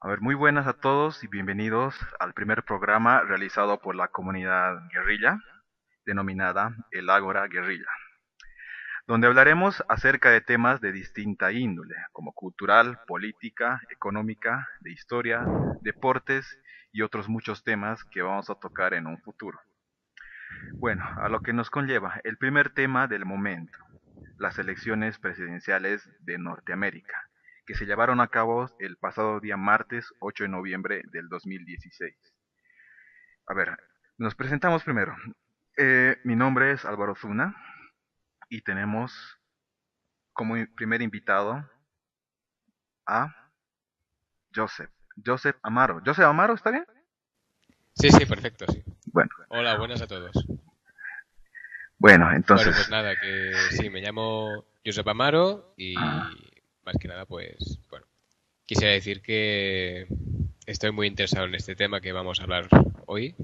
A ver, muy buenas a todos y bienvenidos al primer programa realizado por la comunidad guerrilla, denominada el Ágora Guerrilla, donde hablaremos acerca de temas de distinta índole, como cultural, política, económica, de historia, deportes y otros muchos temas que vamos a tocar en un futuro. Bueno, a lo que nos conlleva el primer tema del momento, las elecciones presidenciales de Norteamérica, que se llevaron a cabo el pasado día martes 8 de noviembre del 2016. A ver, nos presentamos primero. Mi nombre es Álvaro Zuna y tenemos como primer invitado a Joseph. Joseph Amaro. ¿Joseph Amaro está bien? Sí, sí, perfecto, sí. Bueno, Hola, buenas a todos. bueno, Bueno, pues entonces, nada, que sí, me llamo Josep Amaro y más que nada, pues, bueno, quisiera decir que estoy muy interesado en este tema que vamos a hablar hoy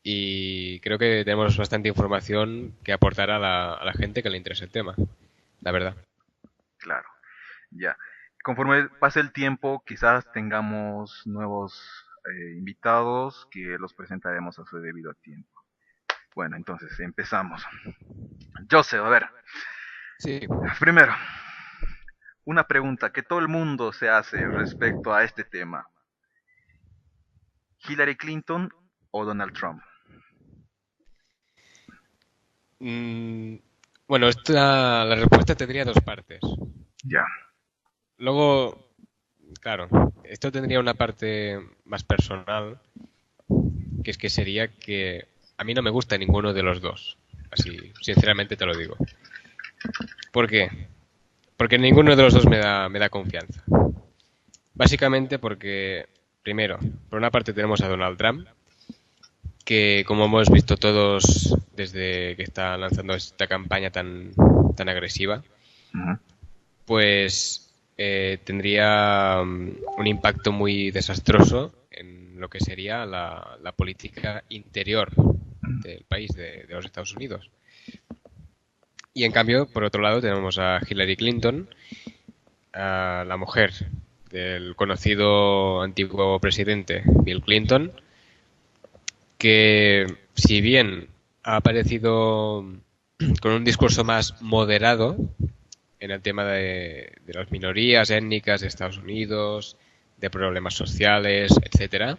y creo que tenemos bastante información que aportar a la gente que le interesa el tema, la verdad. claro, ya. Conforme pase el tiempo, quizás tengamos nuevos invitados que los presentaremos a su debido tiempo. Bueno, entonces empezamos. Joseph, a ver, Sí. primero, una pregunta que todo el mundo se hace respecto a este tema. ¿Hillary Clinton o Donald Trump? Mm, bueno, la respuesta tendría dos partes. Ya, Luego, claro, esto tendría una parte más personal que es que sería que a mí no me gusta ninguno de los dos. Así, sinceramente te lo digo. ¿Por qué? Porque ninguno de los dos me da confianza. Básicamente porque, primero, por una parte tenemos a Donald Trump, que como hemos visto todos desde que está lanzando esta campaña tan agresiva, ujú, pues tendría un impacto muy desastroso en lo que sería la política interior del país, de los Estados Unidos. Y en cambio, por otro lado, tenemos a Hillary Clinton, a la mujer del conocido antiguo presidente Bill Clinton, que si bien ha aparecido con un discurso más moderado en el tema de las minorías étnicas de Estados Unidos, de problemas sociales, etcétera,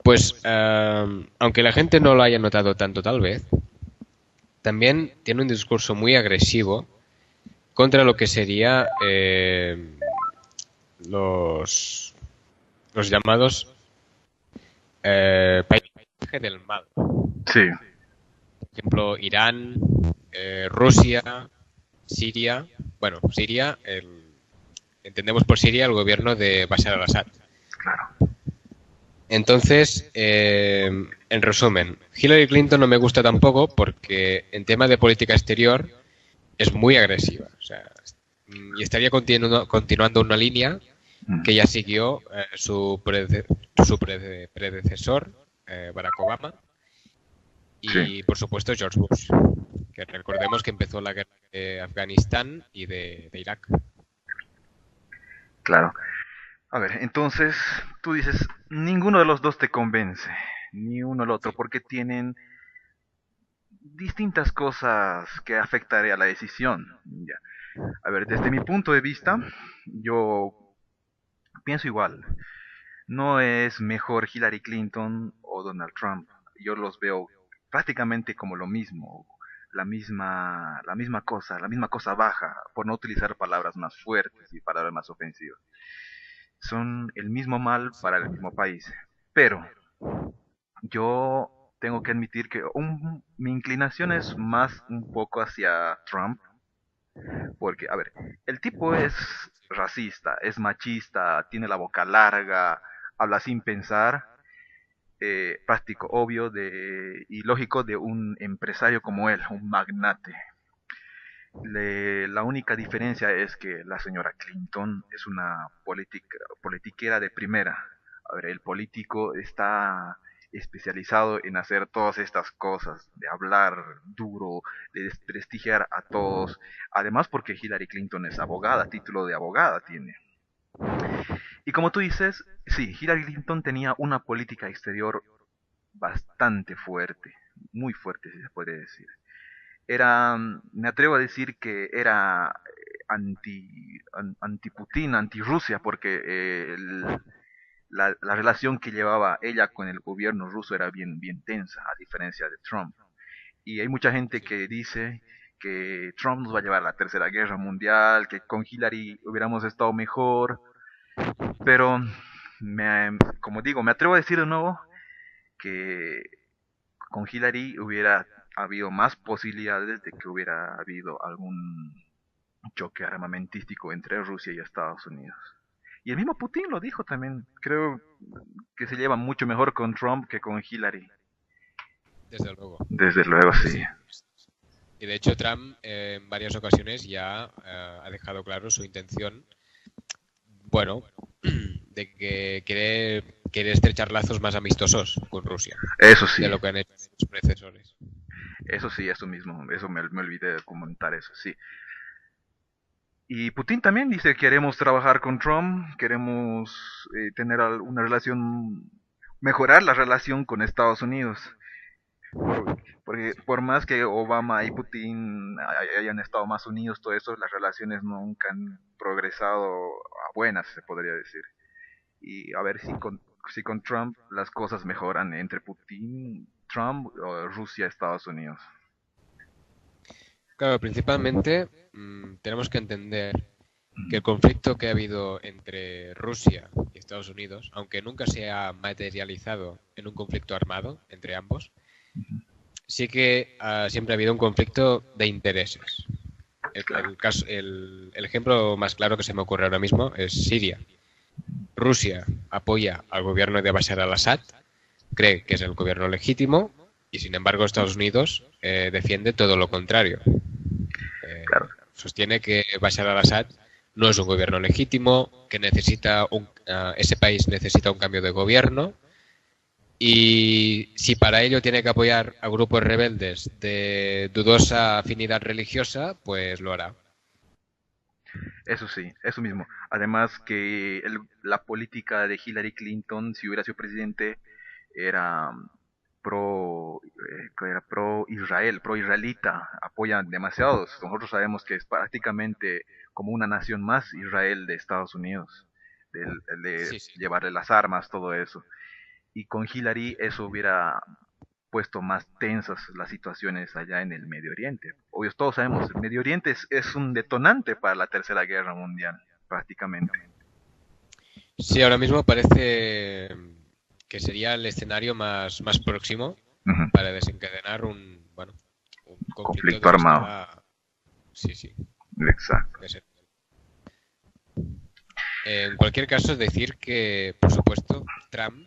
pues aunque la gente no lo haya notado tanto tal vez, también tiene un discurso muy agresivo contra lo que sería los, los llamados países del mal. sí, Por ejemplo, Irán, Rusia, Siria. Bueno, Siria, entendemos por Siria el gobierno de Bashar al-Assad. claro. Entonces, en resumen, Hillary Clinton no me gusta tampoco porque en tema de política exterior es muy agresiva. O sea, y estaría continuando una línea Ujú, que ya siguió su predecesor, Barack Obama, sí, y por supuesto George Bush, que recordemos que empezó la guerra de Afganistán y de Irak. claro. A ver, entonces tú dices, ninguno de los dos te convence, ni uno al otro, Sí. porque tienen distintas cosas que afectaría a la decisión. Ya. A ver, desde mi punto de vista, yo pienso igual. No es mejor Hillary Clinton o Donald Trump. Yo los veo prácticamente como lo mismo, la misma cosa baja, por no utilizar palabras más fuertes y palabras más ofensivas. Son el mismo mal Sí. para el mismo país. Pero yo tengo que admitir que mi inclinación es más un poco hacia Trump, porque, a ver, el tipo es racista, es machista, tiene la boca larga, habla sin pensar, práctico, obvio y lógico de un empresario como él, un magnate. La única diferencia es que la señora Clinton es una politiquera de primera. A ver, el político está especializado en hacer todas estas cosas, de hablar duro, de desprestigiar a todos. Además porque Hillary Clinton es abogada, título de abogada tiene. Y como tú dices, sí, Hillary Clinton tenía una política exterior bastante fuerte, muy fuerte, si se puede decir. Me atrevo a decir que era anti-Putin, anti-Rusia, porque la relación que llevaba ella con el gobierno ruso era bien tensa, a diferencia de Trump. Y hay mucha gente Sí. que dice que Trump nos va a llevar a la Tercera Guerra Mundial, que con Hillary hubiéramos estado mejor, pero como digo, me atrevo a decir de nuevo que con Hillary hubiera habido más posibilidades de que hubiera habido algún choque armamentístico entre Rusia y Estados Unidos. Y el mismo Putin lo dijo también. Creo que se lleva mucho mejor con Trump que con Hillary. Desde luego. Desde luego, Sí, sí. sí. Y de hecho Trump en varias ocasiones ya ha dejado claro su intención, bueno, de que quiere estrechar lazos más amistosos con Rusia Eso de sí, lo que han hecho sus predecesores. eso sí, eso mismo. Eso me olvidé de comentar eso, sí. Y Putin también dice que queremos trabajar con Trump, queremos tener una relación, mejorar la relación con Estados Unidos. Porque Sí. por más que Obama y Putin hayan estado más unidos, todo eso, las relaciones nunca han progresado a buenas, se podría decir. Y a ver si con Trump las cosas mejoran entre Putin, Trump, o Rusia, Estados Unidos. Claro, principalmente tenemos que entender que el conflicto que ha habido entre Rusia y Estados Unidos, aunque nunca se ha materializado en un conflicto armado entre ambos, sí que siempre ha habido un conflicto de intereses. Claro, El ejemplo más claro que se me ocurre ahora mismo es Siria. Rusia apoya al gobierno de Bashar al-Assad, cree que es el gobierno legítimo y sin embargo Estados Unidos defiende todo lo contrario. claro. Sostiene que Bashar al-Assad no es un gobierno legítimo, que ese país necesita un cambio de gobierno y si para ello tiene que apoyar a grupos rebeldes de dudosa afinidad religiosa, pues lo hará. Eso sí, eso mismo. Además que la política de Hillary Clinton, si hubiera sido presidente, era era pro Israel, pro israelita, apoyan demasiados. Nosotros sabemos que es prácticamente como una nación más Israel de Estados Unidos, de Sí, sí. llevarle las armas, todo eso. Y con Hillary eso hubiera puesto más tensas las situaciones allá en el Medio Oriente. Obvio, todos sabemos, el Medio Oriente es un detonante para la Tercera Guerra Mundial, prácticamente. Sí, ahora mismo parece que sería el escenario más próximo Ujú. para desencadenar un conflicto Conflicto de una armado, escala. Sí, sí. exacto. de ser- En cualquier caso, es decir que, por supuesto, Trump,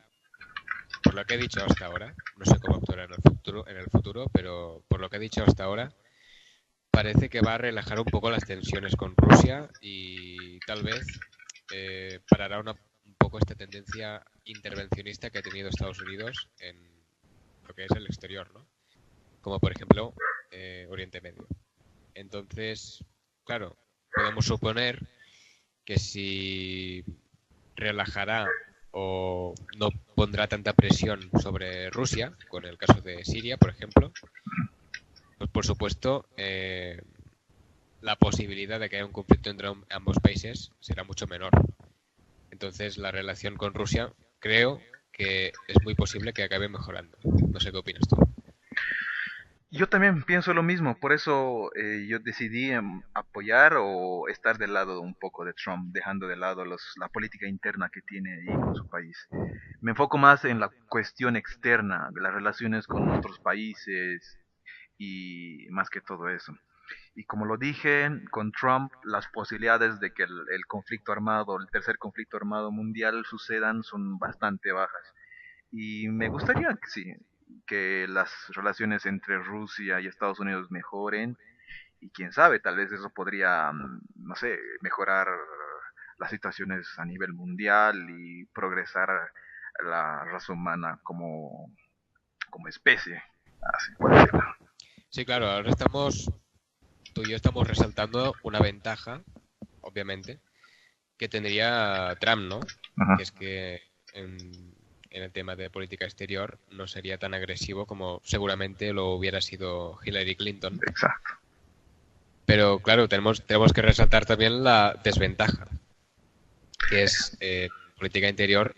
por lo que he dicho hasta ahora, no sé cómo actuará en el futuro, pero por lo que he dicho hasta ahora, parece que va a relajar un poco las tensiones con Rusia y tal vez parará un poco esta tendencia intervencionista que ha tenido Estados Unidos en lo que es el exterior, ¿no? Como por ejemplo Oriente Medio. Entonces, claro, podemos suponer que si relajará o no pondrá tanta presión sobre Rusia, con el caso de Siria, por ejemplo, pues por supuesto la posibilidad de que haya un conflicto entre ambos países será mucho menor. Entonces la relación con Rusia creo que es muy posible que acabe mejorando. No sé qué opinas tú. Yo también pienso lo mismo, por eso yo decidí apoyar o estar del lado un poco de Trump, dejando de lado la política interna que tiene ahí con su país. Me enfoco más en la cuestión externa, de las relaciones con otros países y más que todo eso. Y como lo dije, con Trump las posibilidades de que el conflicto armado, el tercer conflicto armado mundial sucedan son bastante bajas. Y me gustaría que sí, que las relaciones entre Rusia y Estados Unidos mejoren. Y quién sabe, tal vez eso podría, no sé, mejorar las situaciones a nivel mundial y progresar la raza humana como especie. Así por decirlo. Sí, claro, ahora tú y yo estamos resaltando una ventaja, obviamente, que tendría Trump, ¿no? Ajá, Que es que en el tema de política exterior no sería tan agresivo como seguramente lo hubiera sido Hillary Clinton. exacto. Pero claro, tenemos que resaltar también la desventaja, que es política interior,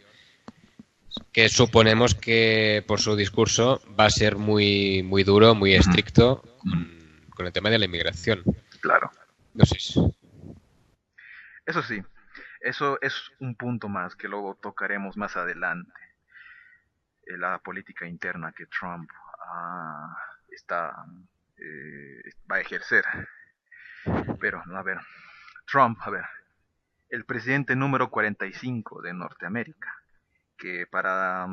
que suponemos que por su discurso va a ser muy duro, muy Ujú, estricto ujú, con el tema de la inmigración. claro. No sé si... Eso sí, eso es un punto más que luego tocaremos más adelante. La política interna que Trump ah, está, va a ejercer. Pero, a ver, Trump, a ver, el presidente número 45 de Norteamérica, que para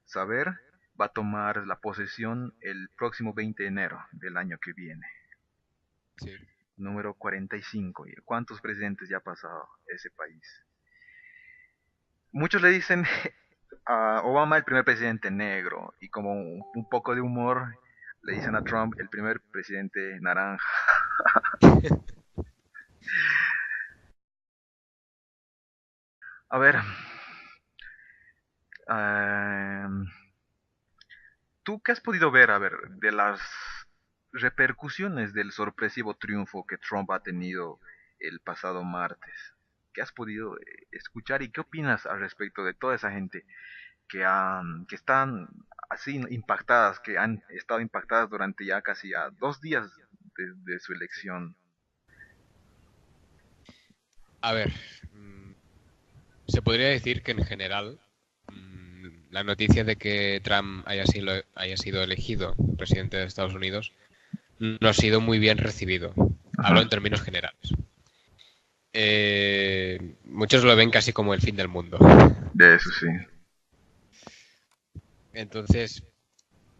saber va a tomar la posesión el próximo 20 de enero del año que viene. Sí. Número 45. ¿Cuántos presidentes ya ha pasado ese país? Muchos le dicen a Obama el primer presidente negro y como un poco de humor le dicen a Trump el primer presidente naranja. A ver, uh, ¿tú qué has podido ver, a ver, de las repercusiones del sorpresivo triunfo que Trump ha tenido el pasado martes? ¿Qué has podido escuchar y qué opinas al respecto de toda esa gente que están así impactadas, que han estado impactadas durante ya casi 2 días de su elección? A ver, se podría decir que en general la noticia de que Trump haya sido elegido presidente de Estados Unidos no ha sido muy bien recibido. Hablo Ajá, en términos generales. Muchos lo ven casi como el fin del mundo. de eso sí. Entonces,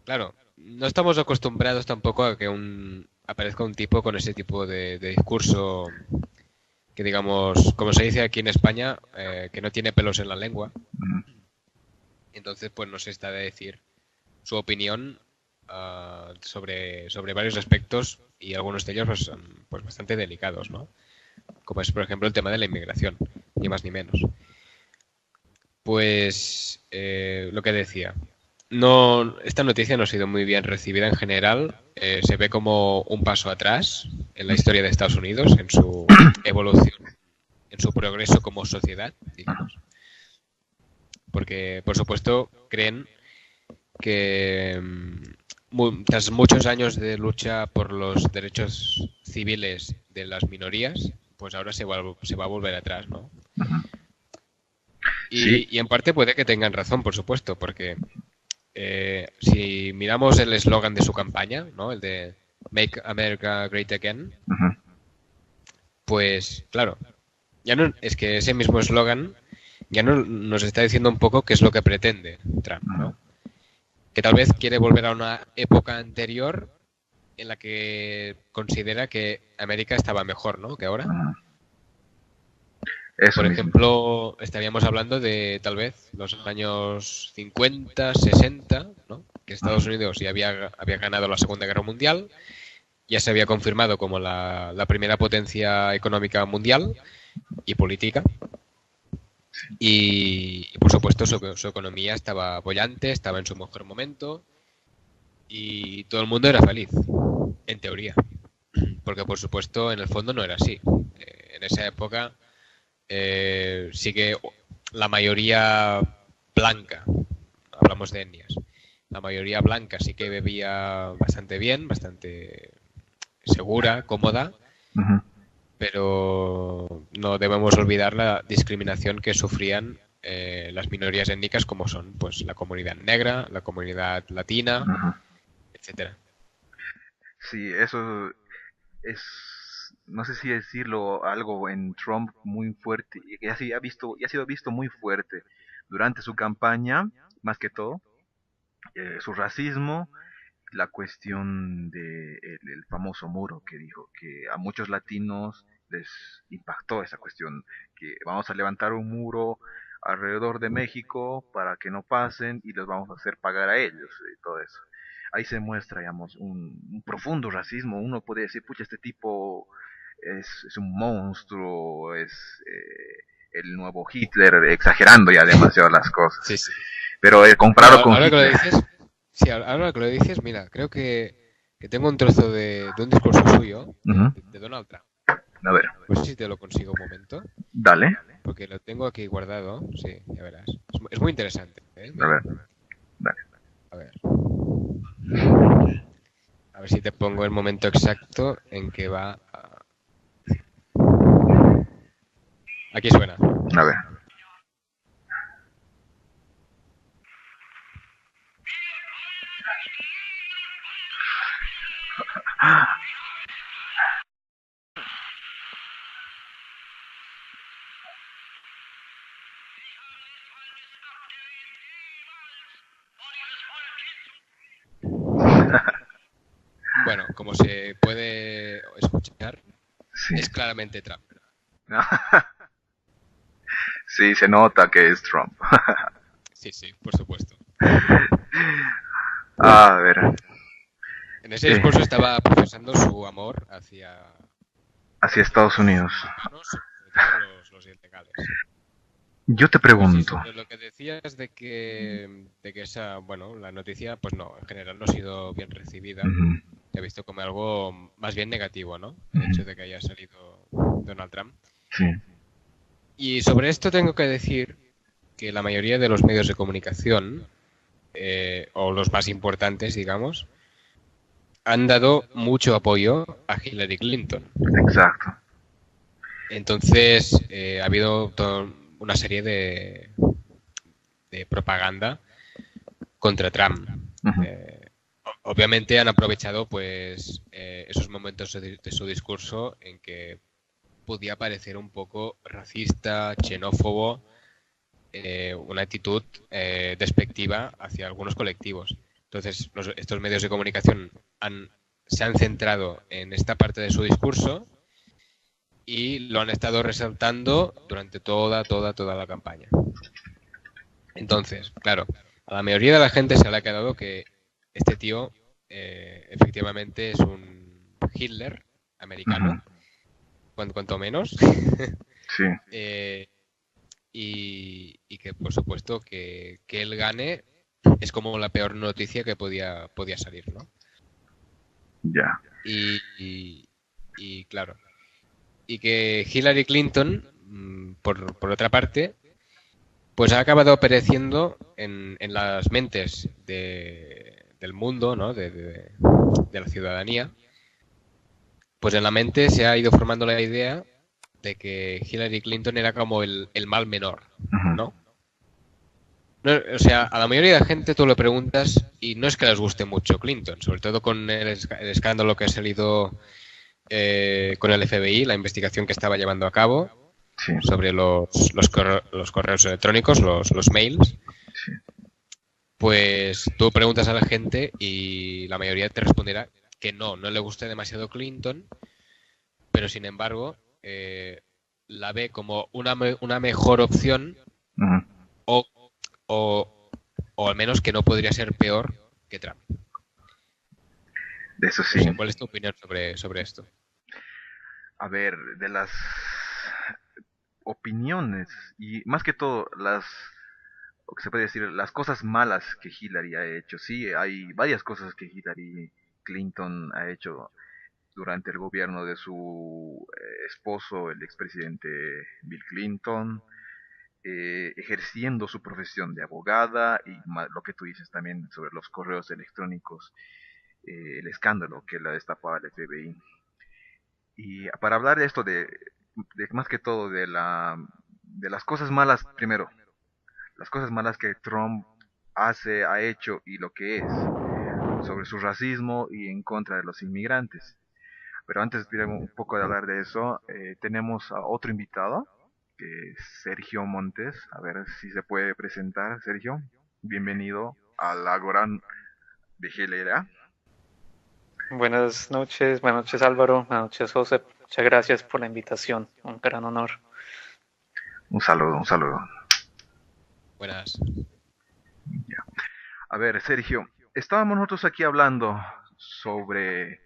claro, no estamos acostumbrados tampoco a que aparezca un tipo con ese tipo de discurso que, digamos, como se dice aquí en España, que no tiene pelos en la lengua. Ujú. Entonces, pues nos está de decir su opinión sobre varios aspectos y algunos de ellos pues, son pues, bastante delicados, ¿no? Como es, por ejemplo, el tema de la inmigración, ni más ni menos. Pues lo que decía, no, esta noticia no ha sido muy bien recibida en general. Se ve como un paso atrás en la historia de Estados Unidos, en su evolución, en su progreso como sociedad, digamos. Porque, por supuesto, creen que tras muchos años de lucha por los derechos civiles de las minorías, pues ahora se va a volver atrás, ¿no? Sí, Y en parte puede que tengan razón, por supuesto, porque si miramos el eslogan de su campaña, ¿no? El de Make America Great Again, ujú, pues claro, ya no es que ese mismo eslogan ya no, nos está diciendo un poco qué es lo que pretende Trump, ujú, ¿no? Que tal vez quiere volver a una época anterior en la que considera que América estaba mejor, ¿no? Que ahora. ujú. Eso Por mismo. ejemplo, estaríamos hablando de tal vez los años 50, 60, ¿no? Que Estados Ujú. Unidos ya había ganado la Segunda Guerra Mundial, ya se había confirmado como la primera potencia económica mundial y política. Y, por supuesto su economía estaba bollante, estaba en su mejor momento y todo el mundo era feliz, en teoría. Porque por supuesto en el fondo no era así. En esa época sí que la mayoría blanca, hablamos de etnias, la mayoría blanca sí que bebía bastante bien, bastante segura, cómoda, Ujú. pero no debemos olvidar la discriminación que sufrían las minorías étnicas como son pues la comunidad negra, la comunidad latina, Ujú. etcétera. Sí, eso es, no sé si decirlo, algo en Trump muy fuerte, y que y ha sido visto muy fuerte durante su campaña, más que todo, su racismo, la cuestión de el famoso muro que dijo que a muchos latinos les impactó esa cuestión, que vamos a levantar un muro alrededor de México para que no pasen y les vamos a hacer pagar a ellos y todo eso. Ahí se muestra, digamos, un profundo racismo. Uno puede decir, pucha, este tipo es un monstruo, es el nuevo Hitler, exagerando ya demasiado las cosas. Sí, sí. Pero Pero comparado con ahora que lo Hitler, dices, sí, ahora que lo dices, mira, creo que tengo un trozo de un discurso suyo, ujú, de Donald Trump. a ver, No sé si te lo consigo un momento, dale, porque lo tengo aquí guardado. Sí, ya verás. Es muy interesante, ¿eh? a Mira, ver, dale. a ver. A ver si te pongo el momento exacto en que va a... Aquí suena. A ver. Bueno, como se puede escuchar, Sí. es claramente Trump. Sí, se nota que es Trump. Sí, sí, por supuesto. A ver, En ese discurso estaba profesando su amor hacia hacia Estados los Unidos. americanos, sobre todo los ilegales. Yo te Pues sí, pregunto. sobre lo que decías de que esa, bueno, la noticia, pues no, en general no ha sido bien recibida. Ujú, Se ha visto como algo más bien negativo, ¿no? El ujú, hecho de que haya salido Donald Trump. sí, Y sobre esto tengo que decir que la mayoría de los medios de comunicación, o los más importantes, digamos, han dado mucho apoyo a Hillary Clinton. exacto. Entonces, ha habido una serie de propaganda contra Trump. Ujú, Obviamente han aprovechado pues esos momentos de su discurso en que podía parecer un poco racista, xenófobo, una actitud despectiva hacia algunos colectivos. Entonces, estos medios de comunicación se han centrado en esta parte de su discurso y lo han estado resaltando durante toda la campaña. Entonces, claro, a la mayoría de la gente se le ha quedado que este tío efectivamente es un Hitler ujú, americano, cuanto menos, sí, eh, y que por supuesto que él gane es como la peor noticia que podía salir, ¿no? ya. Y, y- y, claro, y que Hillary Clinton, por otra parte, pues ha acabado apareciendo en las mentes del mundo, ¿no? De la ciudadanía. Pues en la mente se ha ido formando la idea de que Hillary Clinton era como el mal menor, Ujú, ¿no? O sea, a la mayoría de la gente tú le preguntas y no es que les guste mucho Clinton, sobre todo con el escándalo que ha salido con el FBI, la investigación que estaba llevando a cabo sí, sobre los correos electrónicos, los mails. sí, Pues tú preguntas a la gente y la mayoría te responderá que no le gusta demasiado Clinton, pero sin embargo la ve como una mejor opción ujú, o, o, o al menos que no podría ser peor que Trump. de eso No sí. sé, ¿cuál es tu opinión sobre esto? A ver, de las opiniones y más que todo lo que se puede decir, las cosas malas que Hillary ha hecho. Sí, hay varias cosas que Hillary Clinton ha hecho durante el gobierno de su esposo, el expresidente Bill Clinton, ejerciendo su profesión de abogada y lo que tú dices también sobre los correos electrónicos, el escándalo que la destapaba el FBI. Y para hablar de esto, de más que todo de las cosas malas, primero, las cosas malas que Trump ha hecho y lo que es, sobre su racismo y en contra de los inmigrantes. Pero antes de un poco de hablar de eso, tenemos a otro invitado, que es Sergio Montes. A ver si se puede presentar, Sergio. Bienvenido a la Goran de Gelera. Buenas noches Álvaro, buenas noches José, muchas gracias por la invitación, un gran honor. Un saludo, un saludo. Buenas. A ver, Sergio, estábamos nosotros aquí hablando sobre,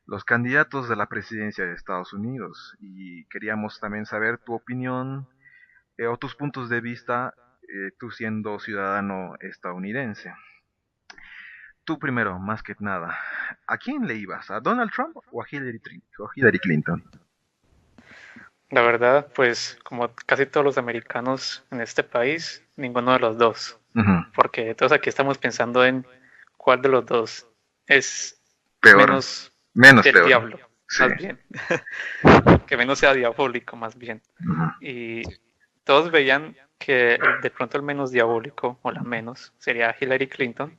los candidatos de la presidencia de Estados Unidos y queríamos también saber tu opinión o tus puntos de vista, tú siendo ciudadano estadounidense. Tú primero, más que nada, ¿a quién le ibas? ¿A Donald Trump o a Hillary Clinton? La verdad, pues como casi todos los americanos en este país, ninguno de los dos, Ujú. porque todos aquí estamos pensando en cuál de los dos es Peor, menos menos del peor. diablo, Sí. más bien, que menos sea diabólico, más bien. Ujú. Y todos veían que de pronto el menos diabólico, o la menos, sería Hillary Clinton,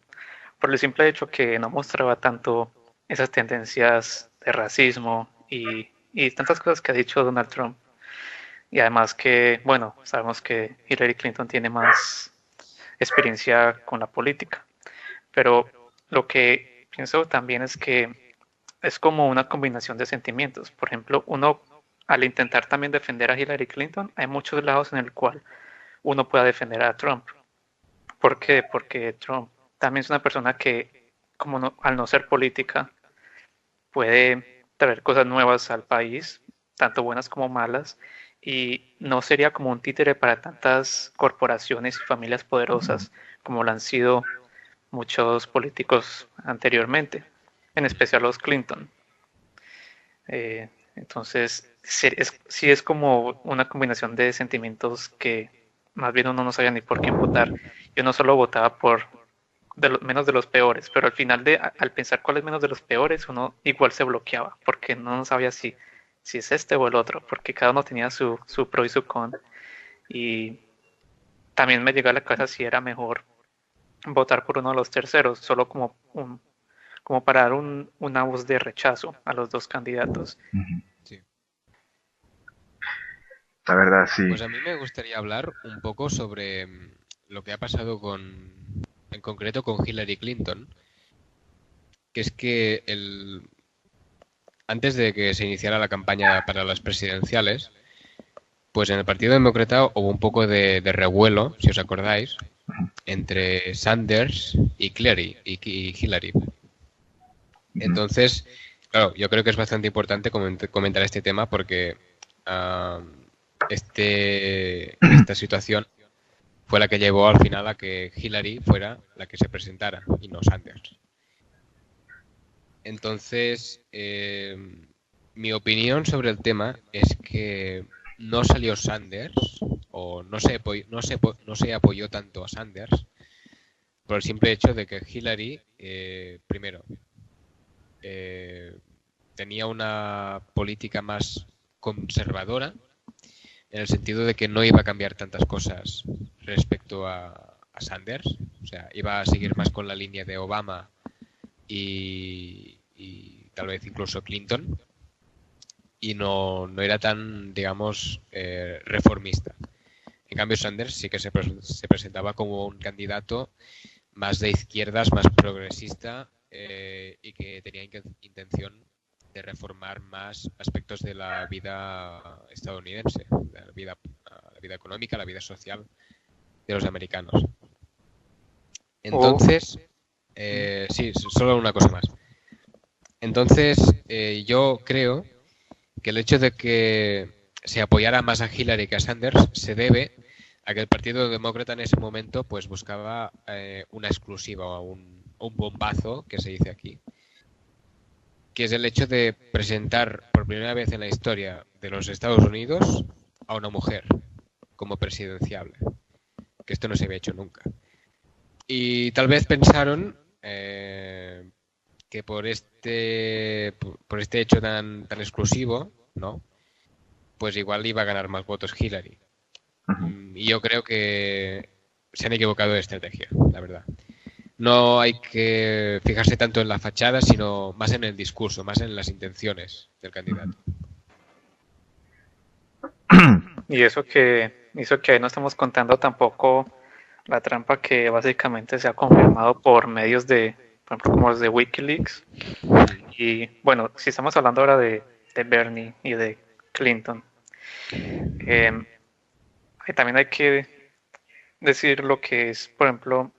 por el simple hecho que no mostraba tanto esas tendencias de racismo y tantas cosas que ha dicho Donald Trump. Y además que, bueno, sabemos que Hillary Clinton tiene más experiencia con la política. Pero lo que pienso también es que es como una combinación de sentimientos. Por ejemplo, uno al intentar también defender a Hillary Clinton, hay muchos lados en el cual uno pueda defender a Trump. ¿Por qué? Porque Trump también es una persona que, como no, al no ser política, puede traer cosas nuevas al país, tanto buenas como malas, y no sería como un títere para tantas corporaciones y familias poderosas como lo han sido muchos políticos anteriormente, en especial los Clinton. Entonces, sí es como una combinación de sentimientos que más bien uno no sabía ni por quién votar. Yo no solo votaba por menos de los peores, pero al final al pensar cuál es menos de los peores, uno igual se bloqueaba, porque no sabía si es este o el otro, porque cada uno tenía su pro y su con. Y también me llegó a la cabeza si era mejor votar por uno de los terceros, solo como para dar una voz de rechazo a los dos candidatos. Ujú. Sí. La verdad, sí. Pues a mí me gustaría hablar un poco sobre lo que ha pasado en concreto con Hillary Clinton, que es que antes de que se iniciara la campaña para las presidenciales, pues en el Partido Demócrata hubo un poco de revuelo, si os acordáis, entre Sanders y Hillary. Entonces, claro, yo creo que es bastante importante comentar este tema porque uh, esta situación fue la que llevó al final a que Hillary fuera la que se presentara y no Sanders. Entonces, mi opinión sobre el tema es que no salió Sanders o no se apoyó tanto a Sanders por el simple hecho de que Hillary, primero, tenía una política más conservadora en el sentido de que no iba a cambiar tantas cosas respecto a Sanders, o sea, iba a seguir más con la línea de Obama y tal vez incluso Clinton, y no era tan, digamos, reformista. En cambio, Sanders sí que se presentaba como un candidato más de izquierdas, más progresista, y que tenía intención de reformar más aspectos de la vida estadounidense, la vida económica, la vida social de los americanos. Entonces, sí, solo una cosa más. Entonces, yo creo que el hecho de que se apoyara más a Hillary que a Sanders se debe a que el Partido Demócrata en ese momento pues buscaba una exclusiva o un bombazo, que se dice aquí, que es el hecho de presentar por primera vez en la historia de los Estados Unidos a una mujer como presidenciable, que esto no se había hecho nunca. Y tal vez pensaron que por este hecho tan exclusivo, ¿no? Pues igual iba a ganar más votos Hillary. Y yo creo que se han equivocado de estrategia, la verdad. No hay que fijarse tanto en la fachada, sino más en el discurso, más en las intenciones del candidato. Y eso que ahí no estamos contando tampoco la trampa que básicamente se ha confirmado por medios por ejemplo, como los de Wikileaks. Y bueno, si estamos hablando ahora de Bernie y de Clinton, también hay que decir lo que es, por ejemplo,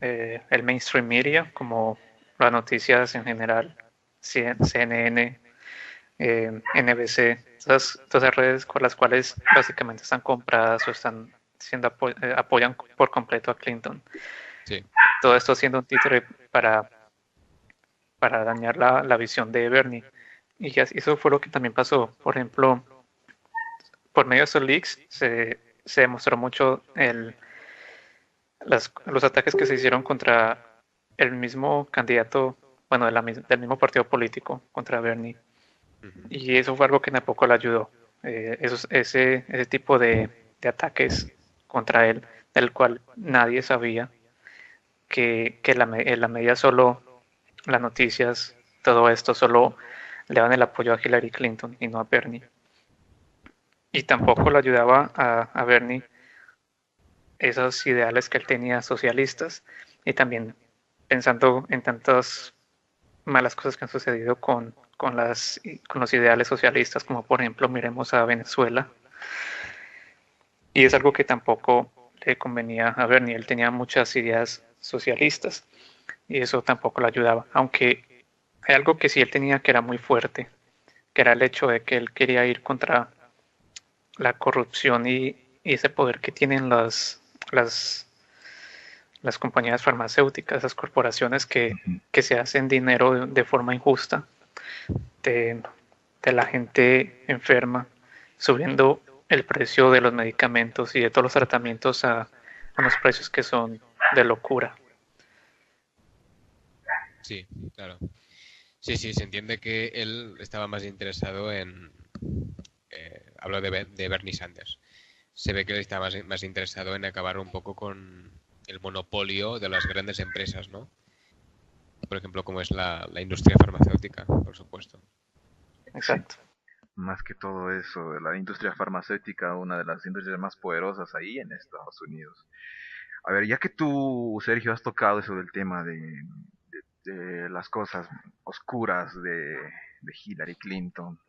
el mainstream media, como las noticias en general, CNN, NBC, todas las redes con las cuales básicamente están compradas o están apoyan por completo a Clinton. Sí. Todo esto siendo un títere para dañar la visión de Bernie. Y eso fue lo que también pasó. Por ejemplo, por medio de estos leaks se demostró mucho los ataques que se hicieron contra el mismo candidato, bueno, del mismo partido político, contra Bernie. Y eso fue algo que tampoco le ayudó. Ese tipo de ataques contra él, del cual nadie sabía, que en la medida solo las noticias, todo esto solo le dan el apoyo a Hillary Clinton y no a Bernie. Y tampoco le ayudaba a Bernie esos ideales que él tenía socialistas, y también pensando en tantas malas cosas que han sucedido con los ideales socialistas, como por ejemplo miremos a Venezuela, y es algo que tampoco le convenía a Bernie. Él tenía muchas ideas socialistas y eso tampoco le ayudaba, aunque hay algo que sí él tenía que era muy fuerte, que era el hecho de que él quería ir contra la corrupción y ese poder que tienen las, las compañías farmacéuticas, esas corporaciones que se hacen dinero de forma injusta de, de la gente enferma, subiendo el precio de los medicamentos y de todos los tratamientos a unos precios que son de locura. Sí, claro. Sí, sí, se entiende que él estaba más interesado en... hablo de Bernie Sanders. Se ve que él estaba más interesado en acabar un poco con el monopolio de las grandes empresas, ¿no? Por ejemplo, como es la industria farmacéutica, por supuesto. Exacto. Más que todo eso, la industria farmacéutica, una de las industrias más poderosas ahí en Estados Unidos. A ver, ya que tú, Sergio, has tocado eso del tema de las cosas oscuras de Hillary Clinton,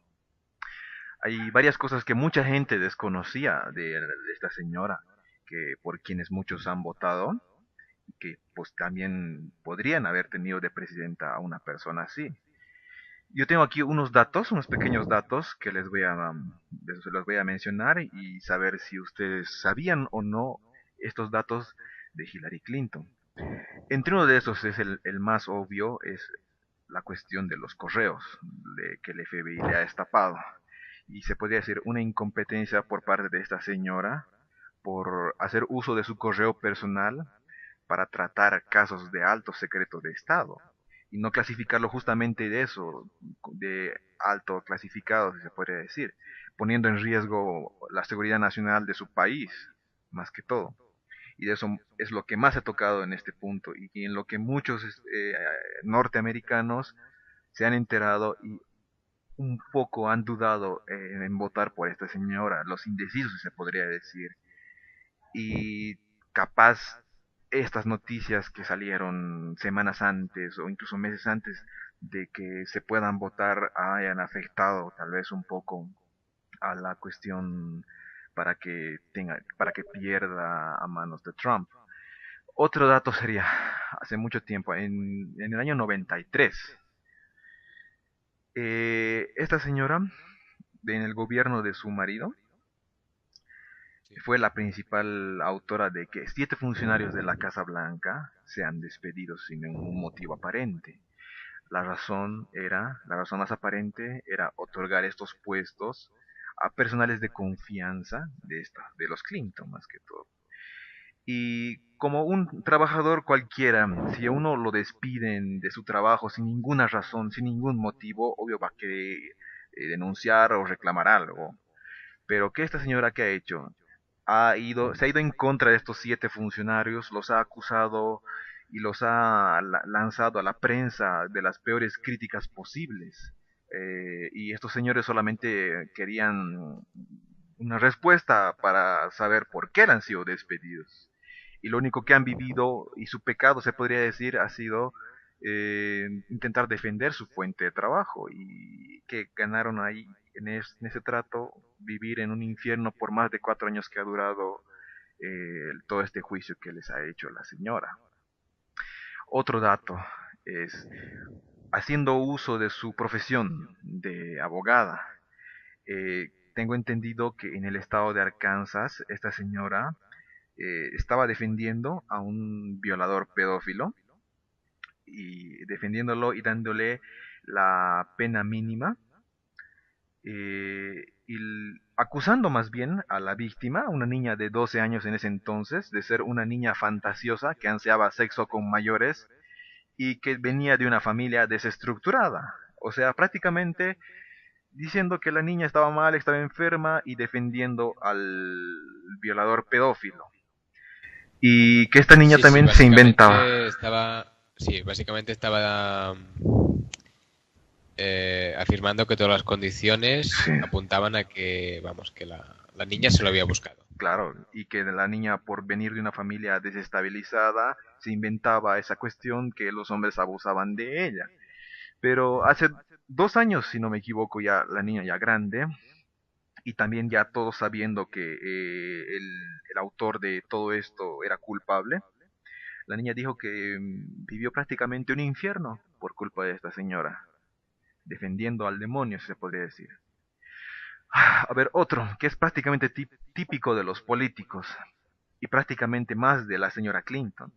hay varias cosas que mucha gente desconocía de esta señora, que por quienes muchos han votado, y que pues también podrían haber tenido de presidenta a una persona así. Yo tengo aquí unos datos, unos pequeños datos que se los voy a mencionar y saber si ustedes sabían o no estos datos de Hillary Clinton. Entre uno de esos es el más obvio, es la cuestión de los correos que el FBI le ha destapado. Y se podría decir una incompetencia por parte de esta señora por hacer uso de su correo personal para tratar casos de alto secreto de Estado y no clasificarlo justamente de eso, de alto clasificado, si se podría decir, poniendo en riesgo la seguridad nacional de su país, más que todo. Y de eso es lo que más ha tocado en este punto y en lo que muchos norteamericanos se han enterado y un poco han dudado en votar por esta señora, los indecisos se podría decir. Y capaz estas noticias que salieron semanas antes o incluso meses antes de que se puedan votar hayan afectado tal vez un poco a la cuestión para que pierda a manos de Trump. Otro dato sería, hace mucho tiempo, en el año 93, esta señora, en el gobierno de su marido, Sí. fue la principal autora de que 7 funcionarios de la Casa Blanca sean despedidos sin ningún motivo aparente. La razón más aparente era otorgar estos puestos a personales de confianza de los Clinton más que todo. Y como un trabajador cualquiera, si a uno lo despiden de su trabajo sin ninguna razón, sin ningún motivo, obvio va a querer denunciar o reclamar algo. Pero ¿qué esta señora que ha hecho? Se ha ido en contra de estos 7 funcionarios, los ha acusado y los ha lanzado a la prensa de las peores críticas posibles. Y estos señores solamente querían una respuesta para saber por qué han sido despedidos. Y lo único que han vivido y su pecado, se podría decir, ha sido intentar defender su fuente de trabajo y que ganaron ahí en ese trato vivir en un infierno por más de 4 años que ha durado todo este juicio que les ha hecho la señora. Otro dato es, haciendo uso de su profesión de abogada. Tengo entendido que en el estado de Arkansas esta señora estaba defendiendo a un violador pedófilo y defendiéndolo y dándole la pena mínima acusando más bien a la víctima, una niña de 12 años en ese entonces, de ser una niña fantasiosa que ansiaba sexo con mayores y que venía de una familia desestructurada. O sea, prácticamente diciendo que la niña estaba mal, estaba enferma y defendiendo al violador pedófilo. Y que esta niña Sí, sí, también se inventaba. básicamente estaba afirmando que todas las Sí, condiciones apuntaban a que, vamos, que la niña se lo había buscado. claro, y que la niña por venir de una familia desestabilizada se inventaba esa cuestión que los hombres abusaban de ella. Pero hace 2 años, si no me equivoco, ya la niña ya grande, y también ya todos sabiendo que el autor de todo esto era culpable, la niña dijo que vivió prácticamente un infierno por culpa de esta señora, defendiendo al demonio, se podría decir. A ver, otro, que es prácticamente típico de los políticos, y prácticamente más de la señora Clinton.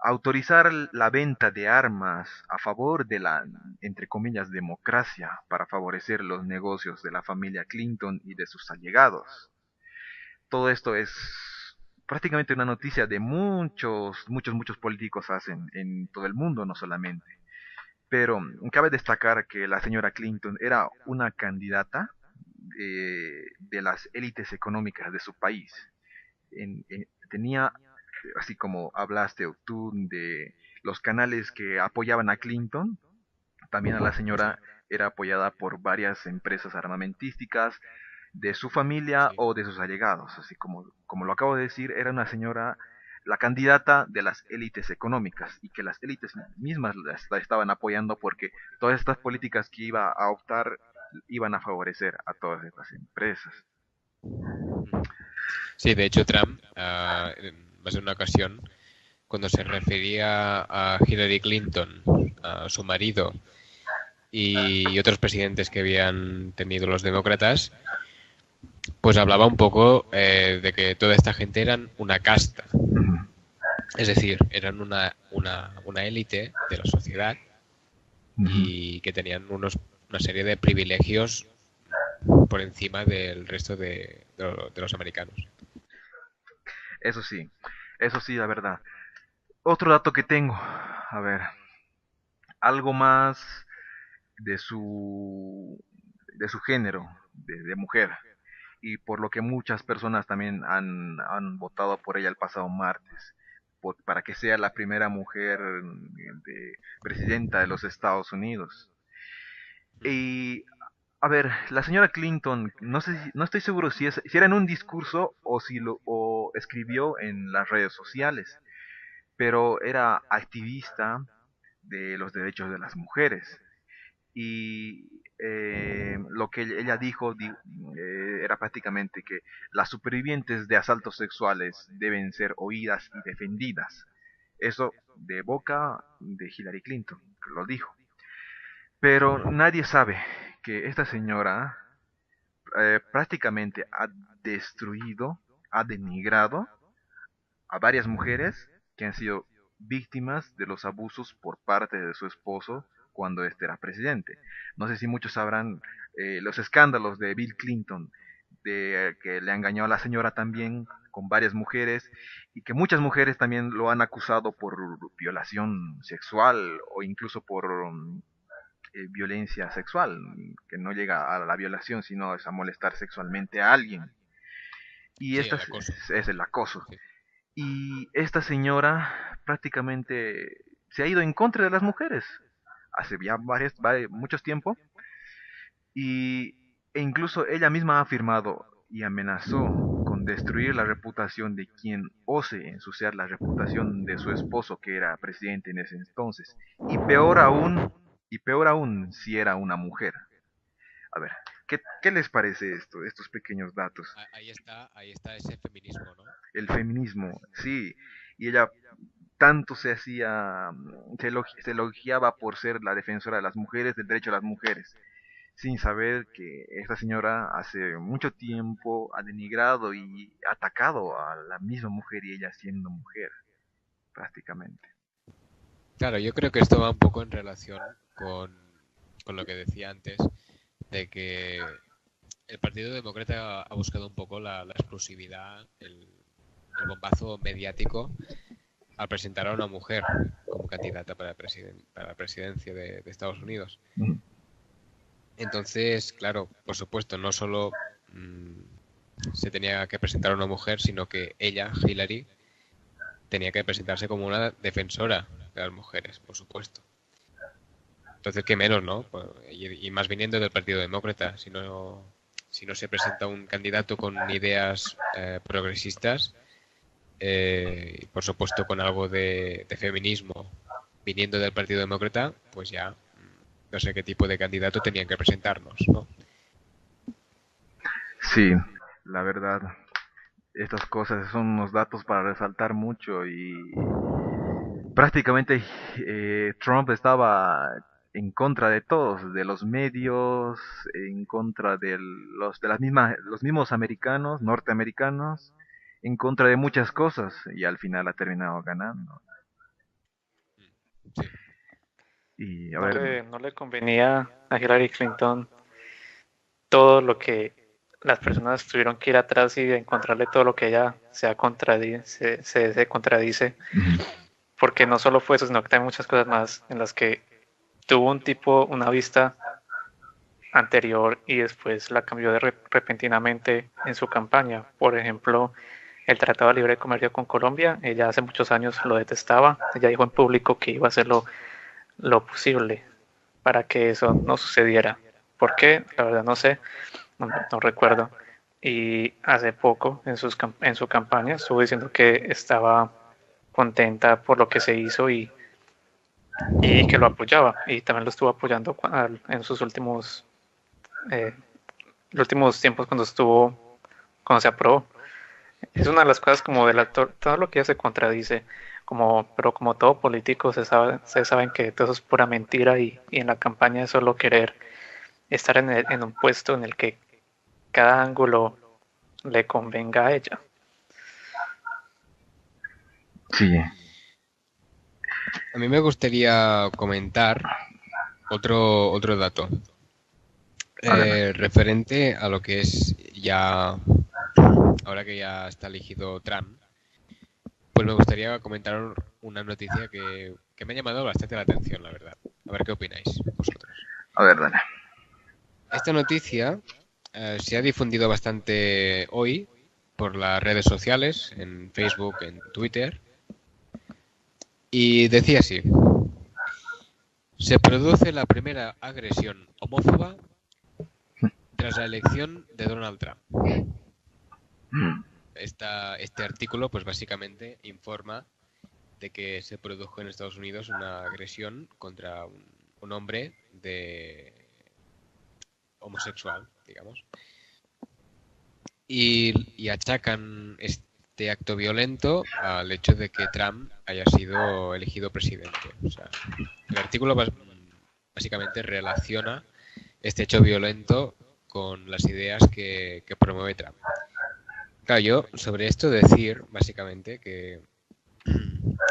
Autorizar la venta de armas a favor de la, entre comillas, democracia para favorecer los negocios de la familia Clinton y de sus allegados. Todo esto es prácticamente una noticia de muchos políticos hacen en todo el mundo, no solamente. Pero cabe destacar que la señora Clinton era una candidata de las élites económicas de su país. Tenía, así como hablaste tú de los canales que apoyaban a Clinton, también a la Sí, señora era apoyada por varias empresas armamentísticas de su familia sí. o de sus allegados. Así como lo acabo de decir, era una señora, la candidata de las élites económicas y que las élites mismas la estaban apoyando porque todas estas políticas que iba a optar iban a favorecer a todas estas empresas. Sí, de hecho Trump, en más de una ocasión, cuando se refería a Hillary Clinton, a su marido y otros presidentes que habían tenido los demócratas, pues hablaba un poco de que toda esta gente eran una casta, Ujú. es decir, eran una élite de la sociedad Ujú. y que tenían una serie de privilegios por encima del resto de los americanos. Eso sí, eso sí, la verdad. Otro dato que tengo, a ver, algo más de su género, de mujer, y por lo que muchas personas también han votado por ella el pasado martes, para que sea la primera mujer presidenta de los Estados Unidos. Y a ver, la señora Clinton, no sé, no estoy seguro si era en un discurso o escribió en las redes sociales, pero era activista de los derechos de las mujeres. Y lo que ella dijo era prácticamente que las supervivientes de asaltos sexuales deben ser oídas y defendidas. Eso de boca de Hillary Clinton, que lo dijo. Pero nadie sabe que esta señora prácticamente ha destruido, ha denigrado a varias mujeres que han sido víctimas de los abusos por parte de su esposo cuando este era presidente. No sé si muchos sabrán los escándalos de Bill Clinton, de que le engañó a la señora también con varias mujeres y que muchas mujeres también lo han acusado por violación sexual o incluso por violencia sexual, que no llega a la violación, sino es a molestar sexualmente a alguien. Y Sí, esta el acoso. es el acoso. Sí. Y esta señora prácticamente se ha ido en contra de las mujeres hace ya muchos tiempo y, e incluso ella misma ha afirmado y amenazó con destruir la reputación de quien ose ensuciar la reputación de su esposo que era presidente en ese entonces. Y peor aún si era una mujer. A ver, ¿qué les parece esto, estos pequeños datos? Ahí está ese feminismo, ¿no? El feminismo, sí, y ella tanto se elogiaba por ser la defensora de las mujeres, del derecho de las mujeres, sin saber que esta señora hace mucho tiempo ha denigrado y atacado a la misma mujer y ella siendo mujer, prácticamente. Claro, yo creo que esto va un poco en relación con lo que decía antes, de que el Partido Demócrata ha buscado un poco la exclusividad, el bombazo mediático al presentar a una mujer como candidata para la presidencia de Estados Unidos. Ujú. Entonces, claro, por supuesto, no solo se tenía que presentar a una mujer, sino que ella, Hillary, tenía que presentarse como una defensora de las mujeres, por supuesto. Entonces, qué menos, ¿no? Y más viniendo del Partido Demócrata, si no se presenta un candidato con ideas progresistas, y por supuesto con algo de feminismo viniendo del Partido Demócrata, pues ya no sé qué tipo de candidato tenían que presentarnos, ¿no? Sí, la verdad, estas cosas son unos datos para resaltar mucho y prácticamente Trump estaba en contra de todos, de los medios, en contra de los mismos americanos, norteamericanos, en contra de muchas cosas y al final ha terminado ganando. Sí. Y a ver, No le convenía a Hillary Clinton todo lo que las personas tuvieron que ir atrás y encontrarle todo lo que ella se contradice, porque no solo fue eso, sino que hay muchas cosas más en las que tuvo una vista anterior y después la cambió repentinamente en su campaña. Por ejemplo, el Tratado de Libre Comercio con Colombia, ella hace muchos años lo detestaba, ella dijo en público que iba a hacer lo posible para que eso no sucediera. ¿Por qué? La verdad no sé, no recuerdo. Y hace poco en su campaña estuvo diciendo que estaba contenta por lo que se hizo y que lo apoyaba. Y también lo estuvo apoyando en sus los últimos tiempos cuando se aprobó. Es una de las cosas como del actor, todo lo que ella se contradice, pero como todo político se saben que todo eso es pura mentira y en la campaña es solo querer estar en un puesto en el que cada ángulo le convenga a ella. sí, A mí me gustaría comentar otro dato adelante. referente a lo que es ya, ahora que ya está elegido Trump, pues me gustaría comentar una noticia que me ha llamado bastante la atención, la verdad. A ver qué opináis vosotros. A ver, dale. Esta noticia se ha difundido bastante hoy por las redes sociales, en Facebook, en Twitter, y decía así: se produce la primera agresión homófoba tras la elección de Donald Trump. Este artículo, pues básicamente informa de que se produjo en Estados Unidos una agresión contra un hombre homosexual, digamos, y achacan este acto violento al hecho de que Trump haya sido elegido presidente. O sea, el artículo básicamente relaciona este hecho violento con las ideas que promueve Trump. Claro, yo sobre esto decir básicamente que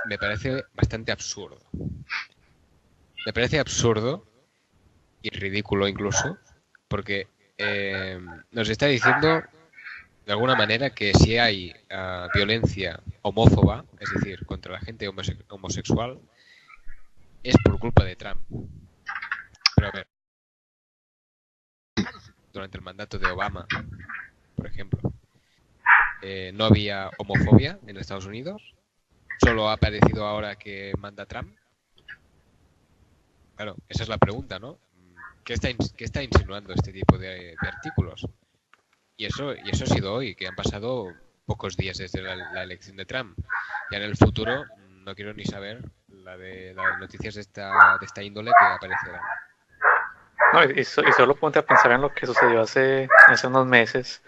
me parece bastante absurdo. Me parece absurdo y ridículo incluso, porque nos está diciendo de alguna manera que si hay violencia homófoba, es decir, contra la gente homosexual, es por culpa de Trump. Pero a ver, durante el mandato de Obama, por ejemplo, no había homofobia en Estados Unidos, solo ha aparecido ahora que manda Trump. Claro, esa es la pregunta, ¿no? ¿Qué está insinuando este tipo de artículos? Y eso ha sido hoy, que han pasado pocos días desde la elección de Trump. Ya en el futuro no quiero ni saber las noticias de esta índole que aparecerán. No, y solo ponte a pensar en lo que sucedió hace unos meses,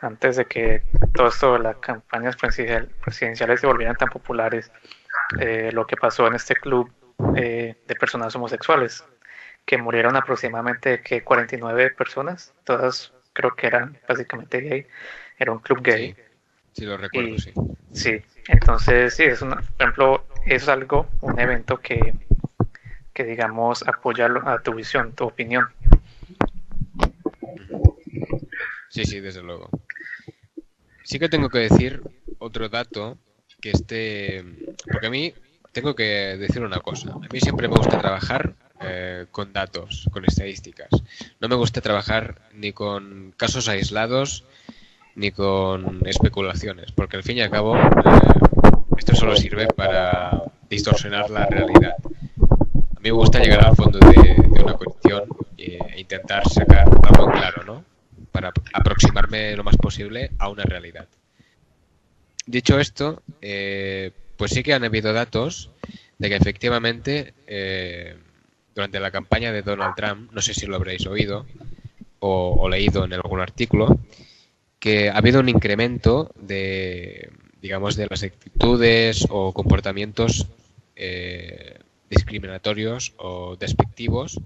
antes de que todo esto de las campañas presidenciales se volvieran tan populares. lo que pasó en este club de personas homosexuales, que murieron aproximadamente que 49 personas, todas creo que eran básicamente gay, era un club gay. Sí, sí lo recuerdo, Y sí. sí, entonces sí, por ejemplo, es algo, un evento que digamos apoya a tu visión, tu opinión. Sí, sí, desde luego. Sí que tengo que decir otro dato que porque a mí tengo que decir una cosa. A mí siempre me gusta trabajar con datos, con estadísticas. No me gusta trabajar ni con casos aislados ni con especulaciones, porque al fin y al cabo esto solo sirve para distorsionar la realidad. A mí me gusta llegar al fondo de una cuestión e intentar sacar algo en claro, ¿no? Para aproximarme lo más posible a una realidad. Dicho esto, pues sí que han habido datos de que efectivamente durante la campaña de Donald Trump, no sé si lo habréis oído o leído en algún artículo, que ha habido un incremento de, digamos, de las actitudes o comportamientos discriminatorios o despectivos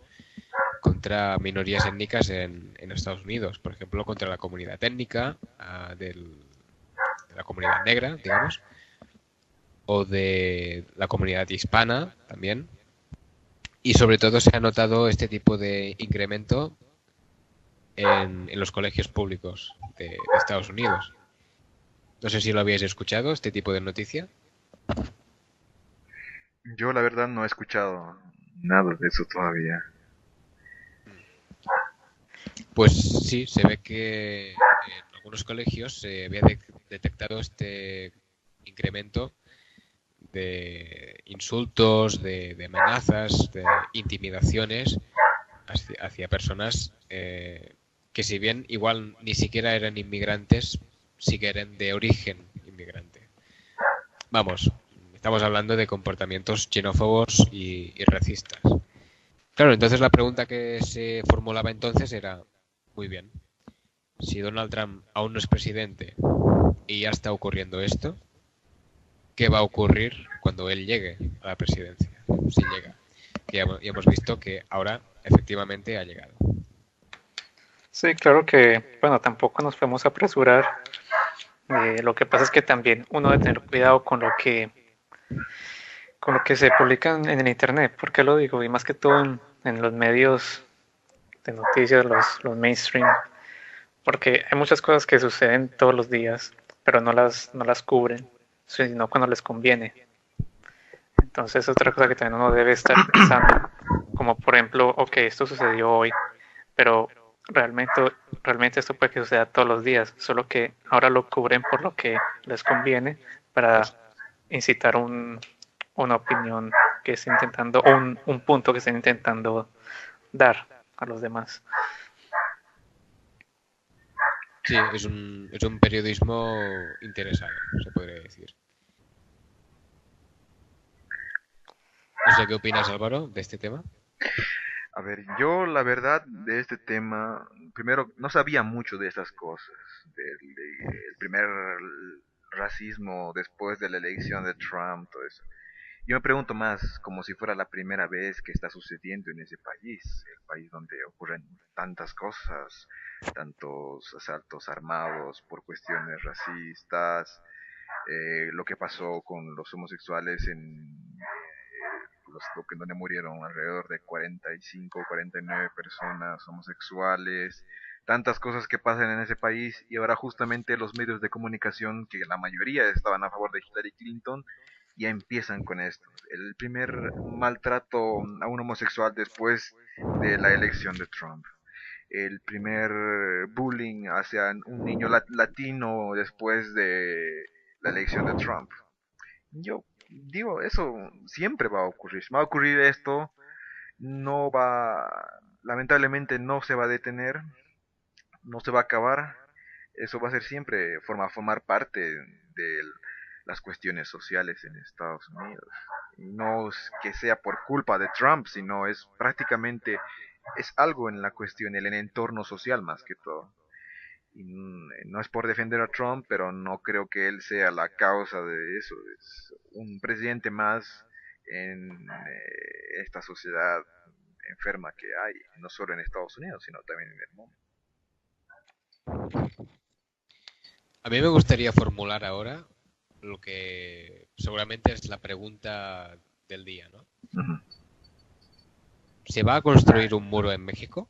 contra minorías étnicas en Estados Unidos, por ejemplo, contra la comunidad étnica de la comunidad negra, digamos, o de la comunidad hispana también. Y sobre todo se ha notado este tipo de incremento en los colegios públicos de Estados Unidos. No sé si lo habíais escuchado, este tipo de noticia. Yo la verdad no he escuchado nada de eso todavía. Pues sí, se ve que en algunos colegios se había detectado este incremento de insultos, de amenazas, de intimidaciones hacia personas que si bien igual ni siquiera eran inmigrantes, sí que eran de origen inmigrante. Vamos, estamos hablando de comportamientos xenófobos y racistas. Claro, entonces la pregunta que se formulaba entonces era, muy bien, si Donald Trump aún no es presidente y ya está ocurriendo esto, ¿qué va a ocurrir cuando él llegue a la presidencia? Si llega. Ya hemos visto que ahora efectivamente ha llegado. Sí, claro que, bueno, tampoco nos podemos apresurar. Lo que pasa es que también uno debe tener cuidado con lo que se publica en el internet. ¿Por qué lo digo? Y más que todo en los medios de noticias, los mainstream, porque hay muchas cosas que suceden todos los días, pero no las cubren, sino cuando les conviene. Entonces, otra cosa que también uno debe estar pensando, como por ejemplo, ok, esto sucedió hoy, pero realmente, realmente esto puede que suceda todos los días, solo que ahora lo cubren por lo que les conviene para incitar una opinión que estén intentando, o un punto que estén intentando dar a los demás. Sí, es un periodismo interesado, se podría decir. No sé qué opinas, Álvaro, de este tema. A ver, yo la verdad de este tema, primero no sabía mucho de estas cosas, el primer racismo después de la elección de Trump, todo eso. Yo me pregunto más como si fuera la primera vez que está sucediendo en ese país, el país donde ocurren tantas cosas, tantos asaltos armados por cuestiones racistas, lo que pasó con los homosexuales en lo que donde murieron alrededor de 45, 49 personas homosexuales, tantas cosas que pasan en ese país y ahora justamente los medios de comunicación, que la mayoría estaban a favor de Hillary Clinton, ya empiezan con esto. El primer maltrato a un homosexual después de la elección de Trump. El primer bullying hacia un niño latino después de la elección de Trump. Yo digo, eso siempre va a ocurrir. Va a ocurrir esto, no va, lamentablemente no se va a detener, no se va a acabar. Eso va a ser siempre, formar parte de las cuestiones sociales en Estados Unidos. No es que sea por culpa de Trump, sino es prácticamente, es algo en la cuestión, en el entorno social más que todo. Y no es por defender a Trump, pero no creo que él sea la causa de eso. Es un presidente más en esta sociedad enferma que hay, no solo en Estados Unidos, sino también en el mundo. A mí me gustaría formular ahora lo que seguramente es la pregunta del día, ¿no? Ujú. ¿Se va a construir un muro en México?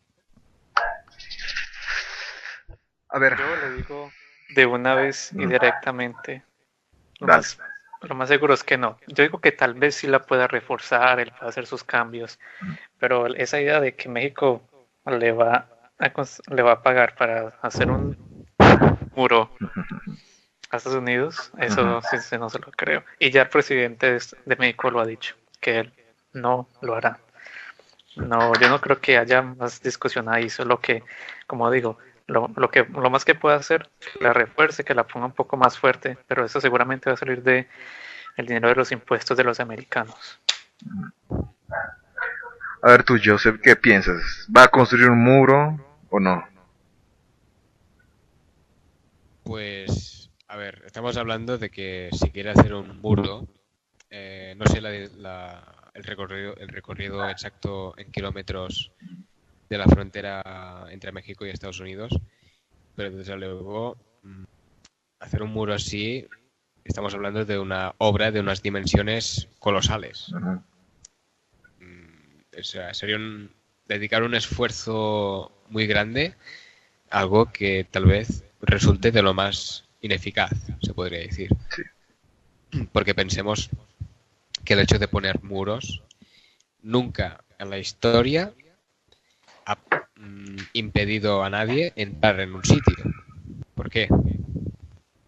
A ver, Yo le digo de una vez y mm, directamente, lo dale. más, lo más seguro es que no. Yo digo que tal vez sí la pueda reforzar, él pueda hacer sus cambios, pero esa idea de que México le va a pagar para hacer un muro a Estados Unidos, Ujú. eso sí, sí, no se lo creo. Y ya el presidente de México lo ha dicho, que él no lo hará. No, yo no creo que haya más discusión ahí, solo que, como digo, lo más que pueda hacer, que la refuerce, que la ponga un poco más fuerte, pero eso seguramente va a salir de el dinero de los impuestos de los americanos. A ver tú, Joseph, ¿qué piensas? ¿Va a construir un muro o no? Pues, a ver, estamos hablando de que si quiere hacer un muro, no sé el recorrido exacto en kilómetros de la frontera entre México y Estados Unidos, pero desde luego hacer un muro así, estamos hablando de una obra de unas dimensiones colosales. Ujú. O sea, dedicar un esfuerzo muy grande a algo que tal vez resulte de lo más ineficaz, se podría decir. Sí. Porque pensemos que el hecho de poner muros nunca en la historia ha impedido a nadie entrar en un sitio. ¿Por qué?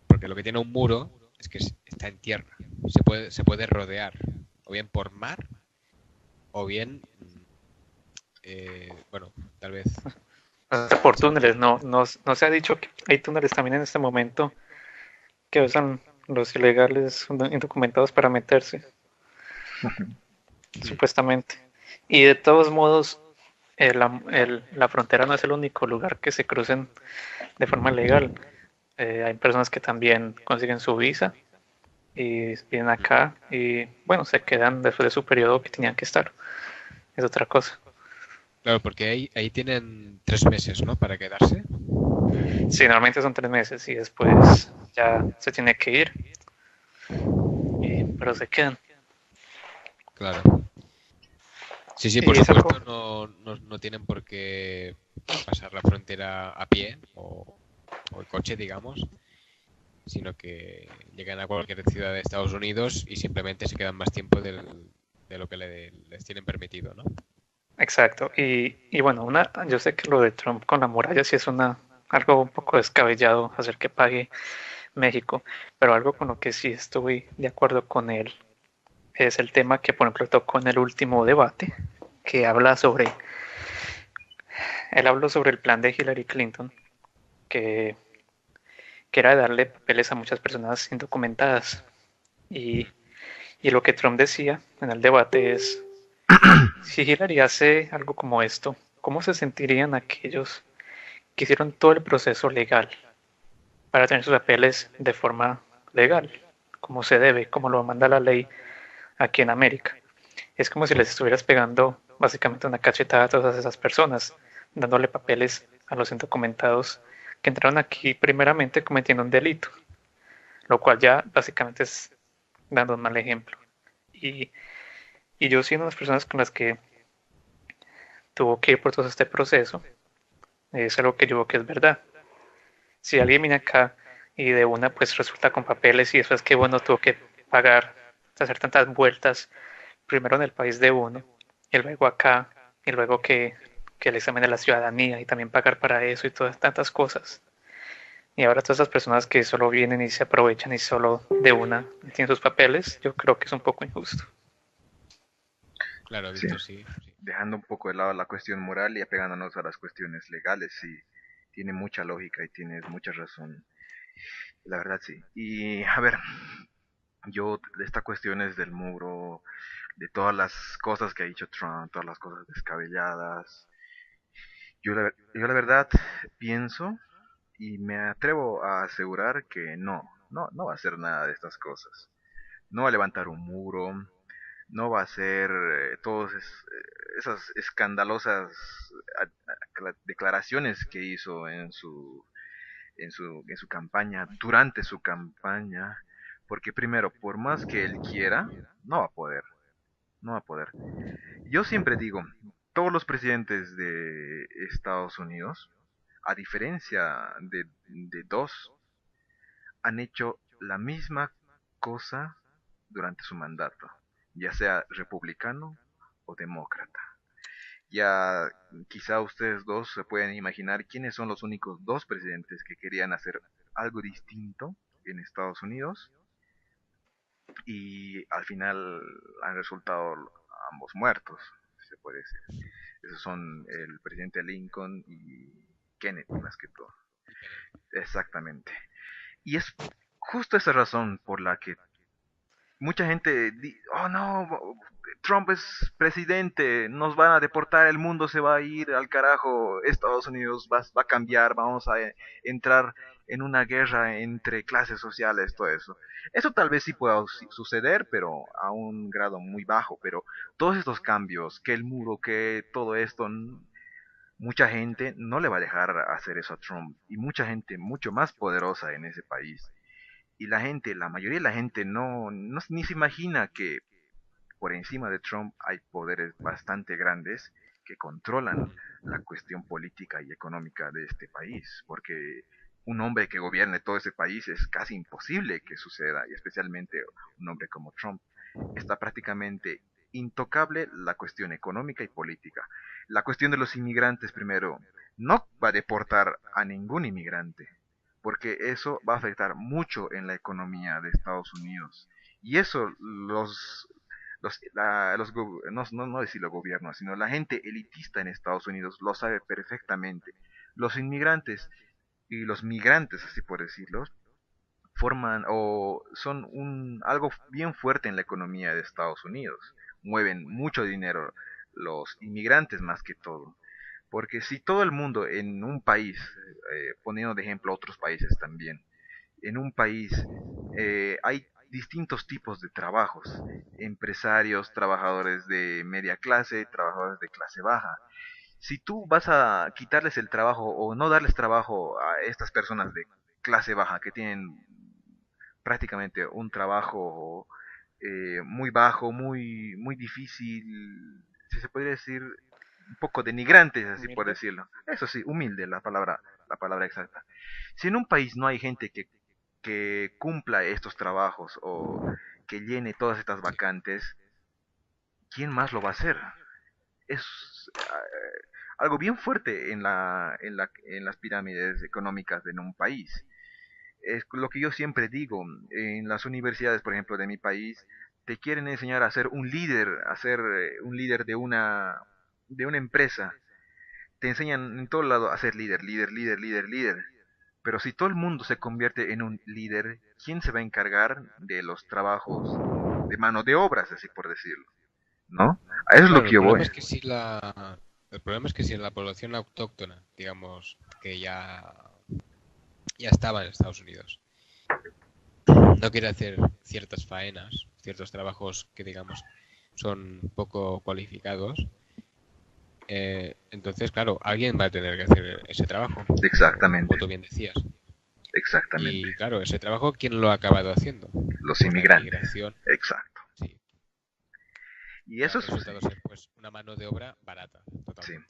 Porque lo que tiene un muro es que está en tierra. Se puede rodear, o bien por mar, o bien, bueno, tal vez. Por túneles, no se ha dicho que hay túneles también en este momento que usan los ilegales indocumentados para meterse, supuestamente. Y de todos modos, la frontera no es el único lugar que se crucen de forma legal. Hay personas que también consiguen su visa y vienen acá y bueno, se quedan después de su periodo que tenían que estar. Es otra cosa. Claro, porque ahí tienen 3 meses, ¿no? Para quedarse. Sí, normalmente son 3 meses y después ya se tiene que ir, pero se quedan. Claro. Sí, sí, por Y es algo, supuesto, no tienen por qué pasar la frontera a pie o en coche, digamos, sino que llegan a cualquier ciudad de Estados Unidos y simplemente se quedan más tiempo de lo que les tienen permitido, ¿no? exacto. Y bueno, yo sé que lo de Trump con la muralla sí es algo un poco descabellado hacer que pague México, pero algo con lo que sí estoy de acuerdo con él es el tema que, por ejemplo, tocó en el último debate, que él habló sobre el plan de Hillary Clinton, que, que era darle papeles a muchas personas indocumentadas. Y, y lo que Trump decía en el debate es, si Hillary hace algo como esto, ¿cómo se sentirían aquellos que hicieron todo el proceso legal para tener sus papeles de forma legal, como se debe, como lo manda la ley aquí en América? Es como si les estuvieras pegando básicamente una cachetada a todas esas personas, dándole papeles a los indocumentados que entraron aquí primeramente cometiendo un delito, lo cual ya básicamente es dando un mal ejemplo. Y, y yo siendo las personas con las que tuvo que ir por todo este proceso, es algo que yo veo que es verdad. Si alguien viene acá y de una pues resulta con papeles y eso es que bueno tuvo que pagar, hacer tantas vueltas, primero en el país de uno y luego acá y luego que el examen de la ciudadanía y también pagar para eso y todas tantas cosas. Y ahora todas esas personas que solo vienen y se aprovechan y solo de una tienen sus papeles, yo creo que es un poco injusto. Claro, Sí. visto sí, sí. Dejando un poco de lado la cuestión moral y apegándonos a las cuestiones legales, sí. Tiene mucha lógica y tienes mucha razón. La verdad, sí. Y a ver, yo de estas cuestiones del muro, de todas las cosas que ha dicho Trump, todas las cosas descabelladas, yo la verdad pienso Y me atrevo a asegurar que no va a hacer nada de estas cosas. No va a levantar un muro, no va a hacer todas esas escandalosas declaraciones que hizo en su campaña, durante su campaña, porque primero, por más que él quiera, no va a poder, no va a poder. Yo siempre digo, todos los presidentes de Estados Unidos, a diferencia de dos, han hecho la misma cosa durante su mandato, ya sea republicano o demócrata. Ya quizá ustedes dos se pueden imaginar quiénes son los únicos dos presidentes que querían hacer algo distinto en Estados Unidos y al final han resultado ambos muertos, se puede decir. Esos son el presidente Lincoln y Kennedy más que todo. Exactamente. Y es justo esa razón por la que mucha gente, oh no, Trump es presidente, nos van a deportar, el mundo se va a ir al carajo, Estados Unidos va a cambiar, vamos a entrar en una guerra entre clases sociales, todo eso. Eso tal vez sí pueda suceder, pero a un grado muy bajo, pero todos estos cambios, que el muro, que todo esto, mucha gente no le va a dejar hacer eso a Trump, y mucha gente mucho más poderosa en ese país. Y la gente, la mayoría de la gente ni se imagina que por encima de Trump hay poderes bastante grandes que controlan la cuestión política y económica de este país, porque un hombre que gobierne todo ese país es casi imposible que suceda, y especialmente un hombre como Trump. Está prácticamente intocable la cuestión económica y política. La cuestión de los inmigrantes primero, no va a deportar a ningún inmigrante, porque eso va a afectar mucho en la economía de Estados Unidos. Y eso no decir los gobiernos, sino la gente elitista en Estados Unidos lo sabe perfectamente. Los inmigrantes y los migrantes, así por decirlo, forman o son algo bien fuerte en la economía de Estados Unidos. Mueven mucho dinero los inmigrantes más que todo. Porque si todo el mundo en un país, poniendo de ejemplo otros países también, en un país hay distintos tipos de trabajos, empresarios, trabajadores de media clase, trabajadores de clase baja. Si tú vas a quitarles el trabajo o no darles trabajo a estas personas de clase baja que tienen prácticamente un trabajo muy bajo, muy difícil, si se podría decir, un poco denigrantes, así por Humilde. decirlo. Eso sí, humilde la palabra exacta. Si en un país no hay gente que cumpla estos trabajos o que llene todas estas Sí. vacantes, ¿quién más lo va a hacer? Es algo bien fuerte en las pirámides económicas de un país. Es lo que yo siempre digo, en las universidades, por ejemplo, de mi país, te quieren enseñar a ser un líder de una empresa. Te enseñan en todo lado a ser líder, líder, líder, líder, líder. Pero si todo el mundo se convierte en un líder, ¿quién se va a encargar de los trabajos de mano de obras, así por decirlo? ¿No? A eso es lo Claro, que yo voy. el problema es que si la población autóctona, digamos, que ya estaba en Estados Unidos, no quiere hacer ciertas faenas, ciertos trabajos que digamos son poco cualificados, entonces claro, alguien va a tener que hacer ese trabajo, Exactamente, como tú bien decías. exactamente. Y claro, ese trabajo, ¿quién lo ha acabado haciendo? Los Pues la inmigrantes. inmigración, Exacto. sí. Y Y ha eso es, resultado ser pues una mano de obra barata, sí. totalmente.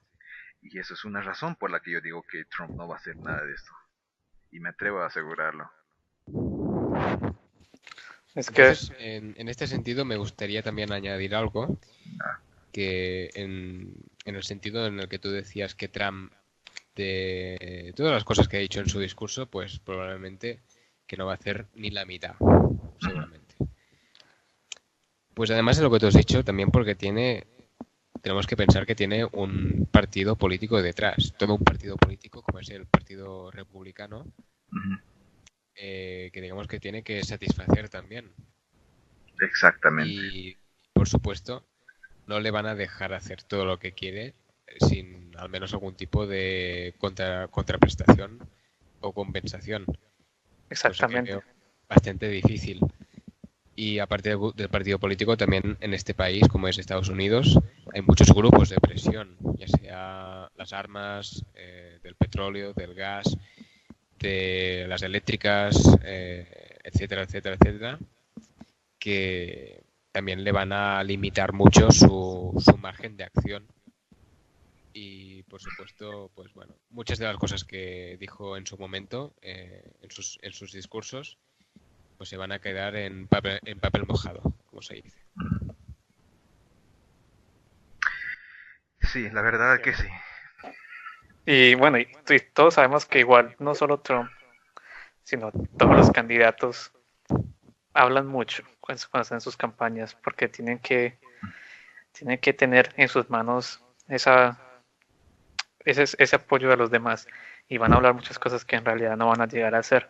Y eso es una razón por la que yo digo que Trump no va a hacer nada de esto. Y me atrevo a asegurarlo. Es que, Entonces, en este sentido, me gustaría también añadir algo Ah, que en el sentido en el que tú decías que Trump, de todas las cosas que ha dicho en su discurso, pues probablemente que no va a hacer ni la mitad, ujú, seguramente. Pues además de lo que tú has dicho, también porque tenemos que pensar que tiene un partido político detrás, todo un partido político como es el Partido Republicano, ujú, que digamos que tiene que satisfacer también. exactamente. Y, por supuesto, no le van a dejar hacer todo lo que quiere sin al menos algún tipo de contraprestación o compensación, cosa que Exactamente. veo bastante difícil. Y aparte del partido político, también en este país, como es Estados Unidos, hay muchos grupos de presión, ya sea las armas, del petróleo, del gas, de las eléctricas, etcétera, etcétera, etcétera, que también le van a limitar mucho su margen de acción. Y por supuesto, pues bueno, muchas de las cosas que dijo en su momento, en sus discursos, pues se van a quedar en papel mojado, como se dice. Sí, la verdad que sí. Y bueno, y todos sabemos que igual no solo Trump, sino todos los candidatos hablan mucho cuando están en sus campañas, porque tienen que tener en sus manos ese apoyo de los demás y van a hablar muchas cosas que en realidad no van a llegar a hacer.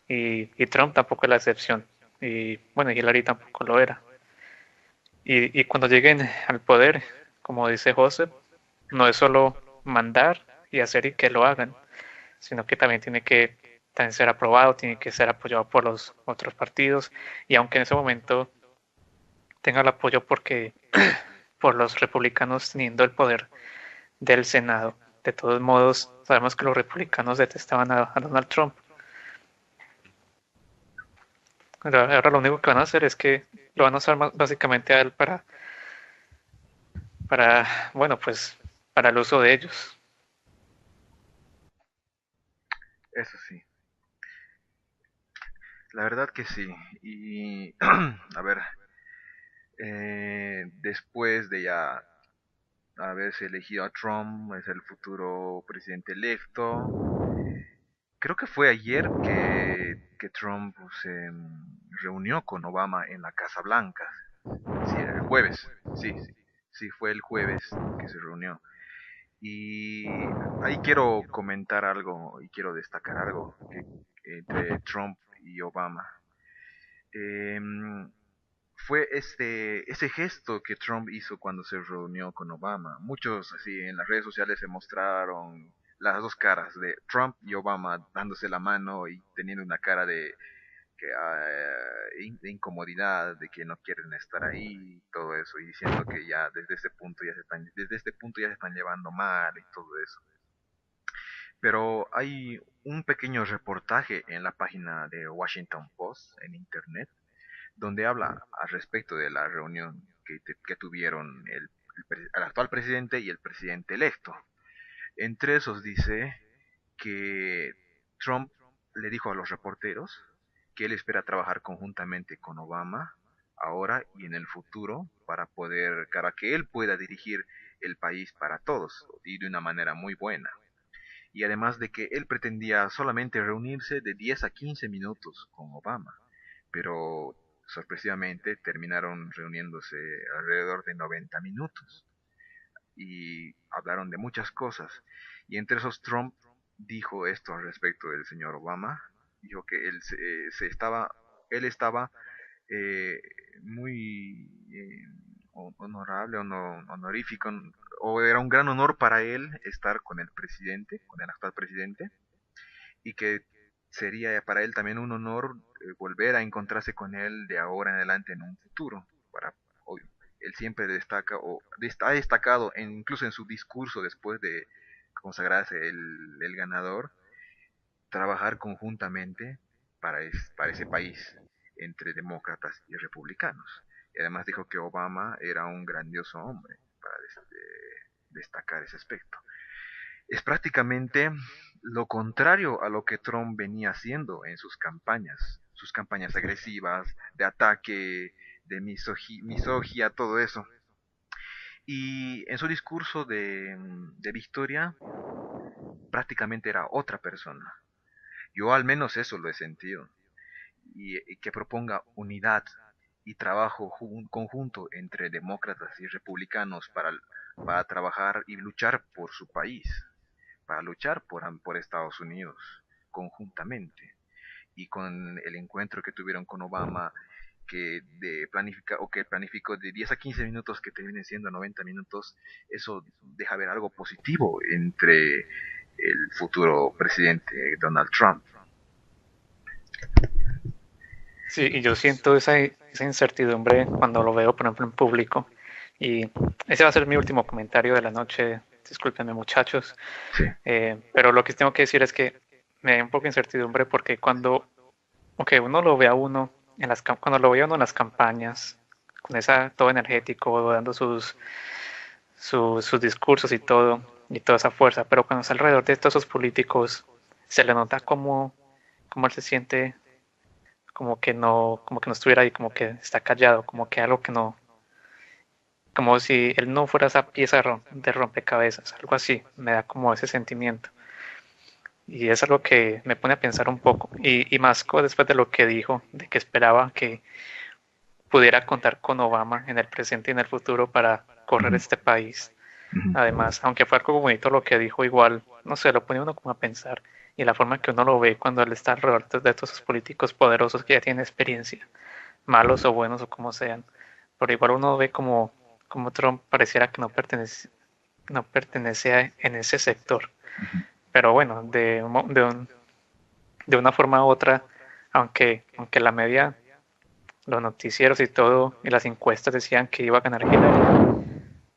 Y Trump tampoco es la excepción. Y bueno, Hillary tampoco lo era. Y cuando lleguen al poder, como dice Joseph, no es solo mandar y hacer y que lo hagan, sino que también tiene que también ser aprobado, tiene que ser apoyado por los otros partidos. Y aunque en ese momento tenga el apoyo porque por los republicanos teniendo el poder del Senado, de todos modos sabemos que los republicanos detestaban a Donald Trump. Ahora lo único que van a hacer es que lo van a usar básicamente a él bueno, pues para el uso de ellos. Eso sí. La verdad que sí. Y a ver, después de ya haberse elegido a Trump, es el futuro presidente electo. Creo que fue ayer que Trump se reunió con Obama en la Casa Blanca. Sí, el jueves. Sí, sí, sí, fue el jueves que se reunió. Y ahí quiero comentar algo y quiero destacar algo entre Trump y Obama. Em, Fue ese gesto que Trump hizo cuando se reunió con Obama. Muchos así en las redes sociales se mostraron las dos caras de Trump y Obama dándose la mano y teniendo una cara de incomodidad, de que no quieren estar ahí y todo eso, y diciendo que ya desde este punto ya se están llevando mal y todo eso. Pero hay un pequeño reportaje en la página de Washington Post en internet donde habla al respecto de la reunión que tuvieron el actual presidente y el presidente electo. Entre esos dice que Trump le dijo a los reporteros que él espera trabajar conjuntamente con Obama ahora y en el futuro para que él pueda dirigir el país para todos y de una manera muy buena. Y además de que él pretendía solamente reunirse de 10 a 15 minutos con Obama, pero sorpresivamente terminaron reuniéndose alrededor de 90 minutos y hablaron de muchas cosas. Y entre esos Trump dijo esto al respecto del señor Obama, dijo que él estaba eh, muy honorable o no, honorífico, o era un gran honor para él estar con el presidente, con el actual presidente, y que sería para él también un honor volver a encontrarse con él de ahora en adelante en un futuro. Hoy, él siempre destaca ha destacado incluso en su discurso después de consagrarse el ganador, trabajar conjuntamente para ese país entre demócratas y republicanos. Y además dijo que Obama era un grandioso hombre para destacar ese aspecto. Es prácticamente lo contrario a lo que Trump venía haciendo en sus campañas agresivas, de ataque, de misogia, todo eso. Y en su discurso de victoria, prácticamente era otra persona. Yo al menos eso lo he sentido. Y que proponga unidad y trabajo conjunto entre demócratas y republicanos para trabajar y luchar por su país, para luchar por Estados Unidos conjuntamente. Y con el encuentro que tuvieron con Obama, que planificó de 10 a 15 minutos que terminen siendo 90 minutos, eso deja ver algo positivo el futuro presidente Donald Trump. Sí, y yo siento esa incertidumbre cuando lo veo, por ejemplo, en público. Y ese va a ser mi último comentario de la noche. Discúlpenme, muchachos. Sí. Pero lo que tengo que decir es que me da un poco de incertidumbre porque cuando uno lo ve a uno cuando lo ve a uno en las campañas, con esa todo energético, dando sus discursos y toda esa fuerza, pero cuando está alrededor de todos esos políticos, se le nota como él se siente como que no estuviera ahí, como que está callado, como que algo que no, como si él no fuera esa pieza de rompecabezas, algo así, me da como ese sentimiento. Y es algo que me pone a pensar un poco. Y más después de lo que dijo, de que esperaba que pudiera contar con Obama en el presente y en el futuro para correr Ujú, este país. ujú. Además, aunque fue algo bonito lo que dijo, igual, no sé, lo pone uno como a pensar. Y la forma que uno lo ve cuando él está alrededor de todos esos políticos poderosos que ya tienen experiencia, malos o buenos o como sean. Pero igual uno ve como Trump pareciera que no pertenece en ese sector. Pero bueno, de una forma u otra, aunque la media, los noticieros y todo, y las encuestas decían que iba a ganar Hillary,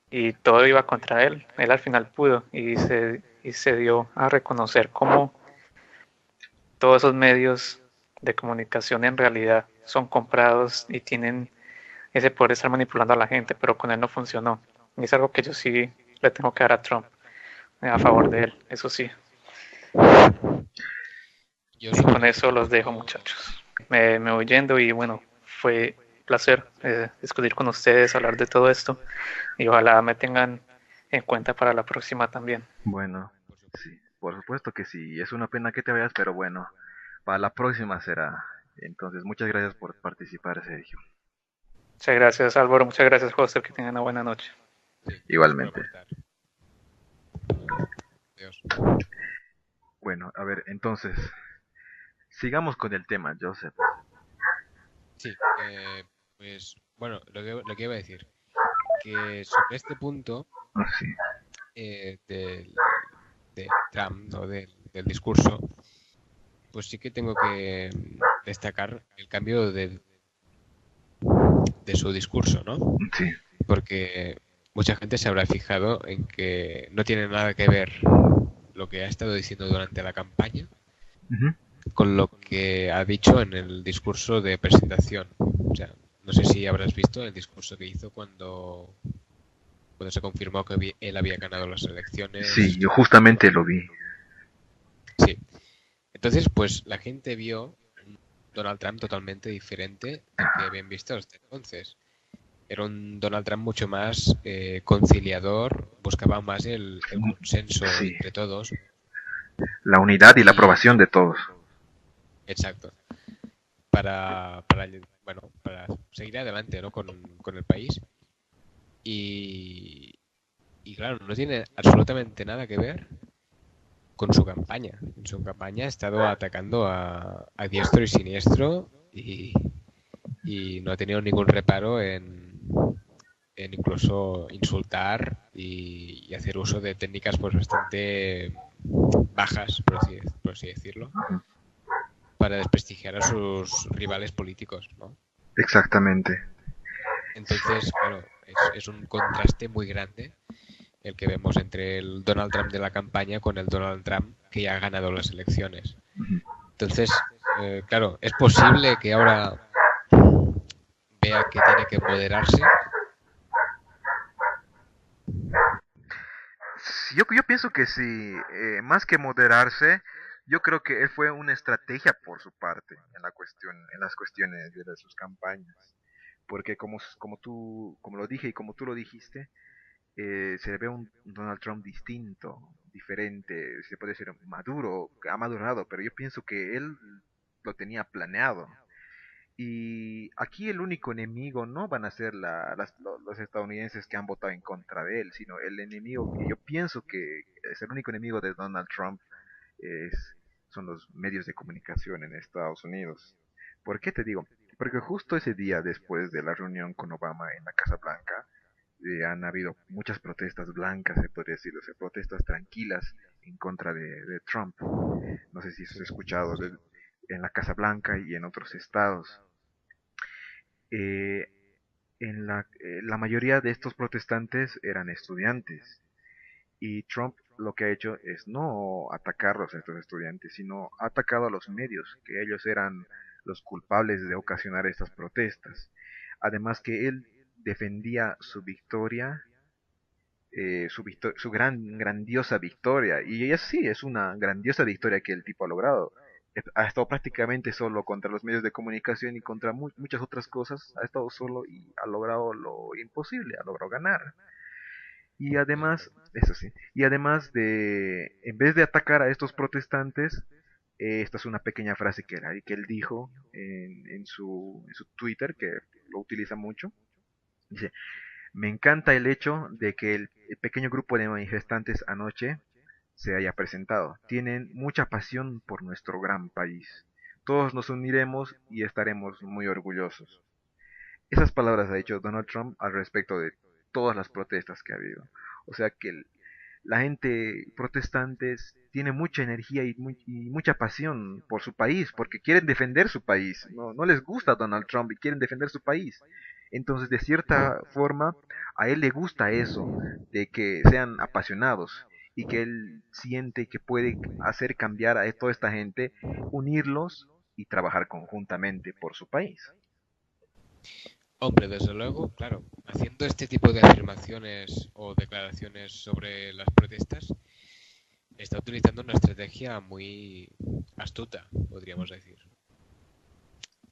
y todo iba contra él. Él al final pudo y se dio a reconocer cómo todos esos medios de comunicación en realidad son comprados y tienen ese poder de estar manipulando a la gente, pero con él no funcionó. Y es algo que yo sí le tengo que dar a Trump, a favor de él, eso sí. Yo Y con sobre eso este los dejo, punto, muchachos. Me voy yendo y bueno, fue un placer discutir con ustedes, hablar de todo esto y ojalá me tengan en cuenta para la próxima también. Bueno, por supuesto. sí, por supuesto que sí. Es una pena que te vayas, pero bueno, para la próxima será. Entonces, muchas gracias por participar, Sergio. Muchas gracias, Álvaro. Muchas gracias, José. Que tengan una buena noche. Sí, gracias por Igualmente. aportar. Adiós. Bueno, a ver, entonces, sigamos con el tema, Joseph. Sí, pues bueno, lo que iba a decir, que sobre este punto Ah, sí. de Trump, ¿no? Del discurso, pues sí que tengo que destacar el cambio de su discurso, ¿no? Sí. Porque mucha gente se habrá fijado en que no tiene nada que ver lo que ha estado diciendo durante la campaña Ujú. con lo que ha dicho en el discurso de presentación. O sea, no sé si habrás visto el discurso que hizo cuando se confirmó que él había ganado las Sí, elecciones yo y justamente todo. lo vi. Sí. Entonces, pues la gente vio un Donald Trump totalmente diferente al que habían visto hasta entonces. Era un Donald Trump mucho más conciliador, buscaba más el consenso Sí, entre todos la unidad y la aprobación y, de todos. exacto, para seguir adelante, ¿no? con el país. Y, y claro, no tiene absolutamente nada que ver con su campaña. En su campaña ha estado atacando a diestro y siniestro y no ha tenido ningún reparo en incluso insultar y hacer uso de técnicas pues bastante bajas, por así decirlo, Ujú. para desprestigiar a sus rivales políticos, ¿no? Exactamente. Entonces, claro, es un contraste muy grande el que vemos entre el Donald Trump de la campaña con el Donald Trump que ya ha ganado las elecciones. Ujú. Entonces, claro, es posible que ahora vea que tiene que moderarse. Sí, yo pienso que sí, más que moderarse, yo creo que él fue una estrategia por su parte en la cuestión, en las cuestiones de sus campañas, porque como lo dije y como tú lo dijiste, se ve un Donald Trump distinto, diferente, se puede decir maduro, que ha madurado, pero yo pienso que él lo tenía planeado. Y aquí el único enemigo no van a ser los estadounidenses que han votado en contra de él, sino el enemigo que yo pienso que es el único enemigo de Donald Trump es, son los medios de comunicación en Estados Unidos. ¿Por qué te digo? Porque justo ese día después de la reunión con Obama en la Casa Blanca, han habido muchas protestas blancas, se podría decir, o sea, protestas tranquilas en contra de Trump. No sé si eso has escuchado en la Casa Blanca y en otros estados. Eh, la mayoría de estos protestantes eran estudiantes y Trump lo que ha hecho es no atacarlos a estos estudiantes, sino ha atacado a los medios, que ellos eran los culpables de ocasionar estas protestas. Además que él defendía su victoria, su grandiosa victoria, y es sí, es una grandiosa victoria que el tipo ha logrado. Ha estado prácticamente solo contra los medios de comunicación y contra muchas otras cosas, ha estado solo y ha logrado lo imposible, ha logrado ganar. Y además, eso sí, y además de, en vez de atacar a estos protestantes, esta es una pequeña frase que él dijo en su Twitter, que lo utiliza mucho. Dice, me encanta el hecho de que el pequeño grupo de manifestantes anoche se haya presentado. Tienen mucha pasión por nuestro gran país. Todos nos uniremos y estaremos muy orgullosos. Esas palabras ha dicho Donald Trump al respecto de todas las protestas que ha habido. O sea que la gente protestante tiene mucha energía y mucha pasión por su país, porque quieren defender su país. No les gusta Donald Trump y quieren defender su país. Entonces, de cierta forma, a él le gusta eso, de que sean apasionados y que él siente que puede hacer cambiar a toda esta gente, unirlos y trabajar conjuntamente por su país. Hombre, desde luego, claro, haciendo este tipo de afirmaciones o declaraciones sobre las protestas, está utilizando una estrategia muy astuta, podríamos decir.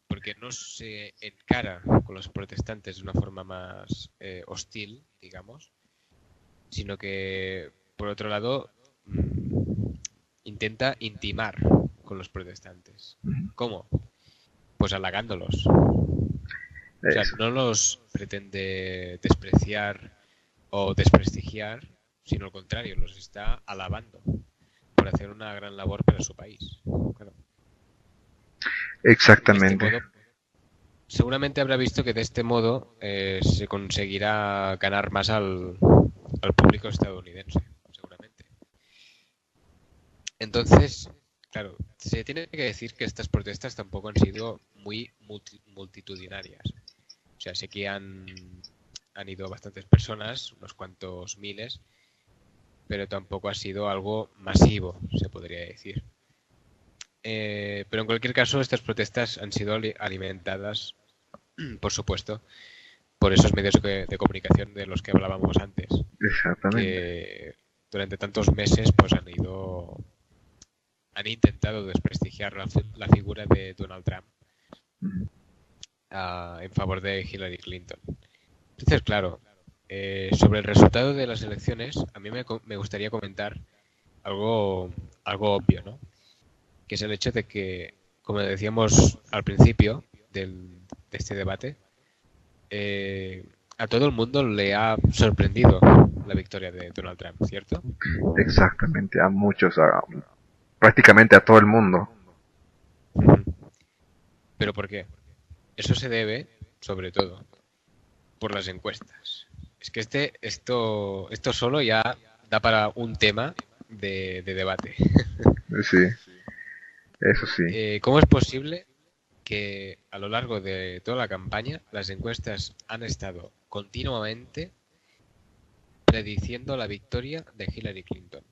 Porque no se encara con los protestantes de una forma más hostil, digamos, sino que, por otro lado, intenta intimar con los protestantes. ¿Cómo? Pues halagándolos. O sea, no los pretende despreciar o desprestigiar, sino al contrario, los está alabando por hacer una gran labor para su país. Claro. Exactamente. De este modo, seguramente habrá visto que de este modo se conseguirá ganar más al público estadounidense, seguramente. Entonces, claro, se tiene que decir que estas protestas tampoco han sido muy multitudinarias. O sea, sé que han ido bastantes personas, unos cuantos miles, pero tampoco ha sido algo masivo, se podría decir. Pero en cualquier caso, estas protestas han sido alimentadas, por supuesto, por esos medios de comunicación de los que hablábamos antes. Exactamente. Que durante tantos meses pues han intentado desprestigiar la figura de Donald Trump en favor de Hillary Clinton. Entonces, claro, sobre el resultado de las elecciones, a mí me gustaría comentar algo obvio, ¿no? Que es el hecho de que, como decíamos al principio de este debate, a todo el mundo le ha sorprendido la victoria de Donald Trump, ¿cierto? Exactamente, a muchos, prácticamente a todo el mundo. ¿Pero por qué? Eso se debe, sobre todo, por las encuestas. Es que esto solo ya da para un tema de debate. Sí, eso sí. ¿Cómo es posible que a lo largo de toda la campaña las encuestas han estado continuamente prediciendo la victoria de Hillary Clinton?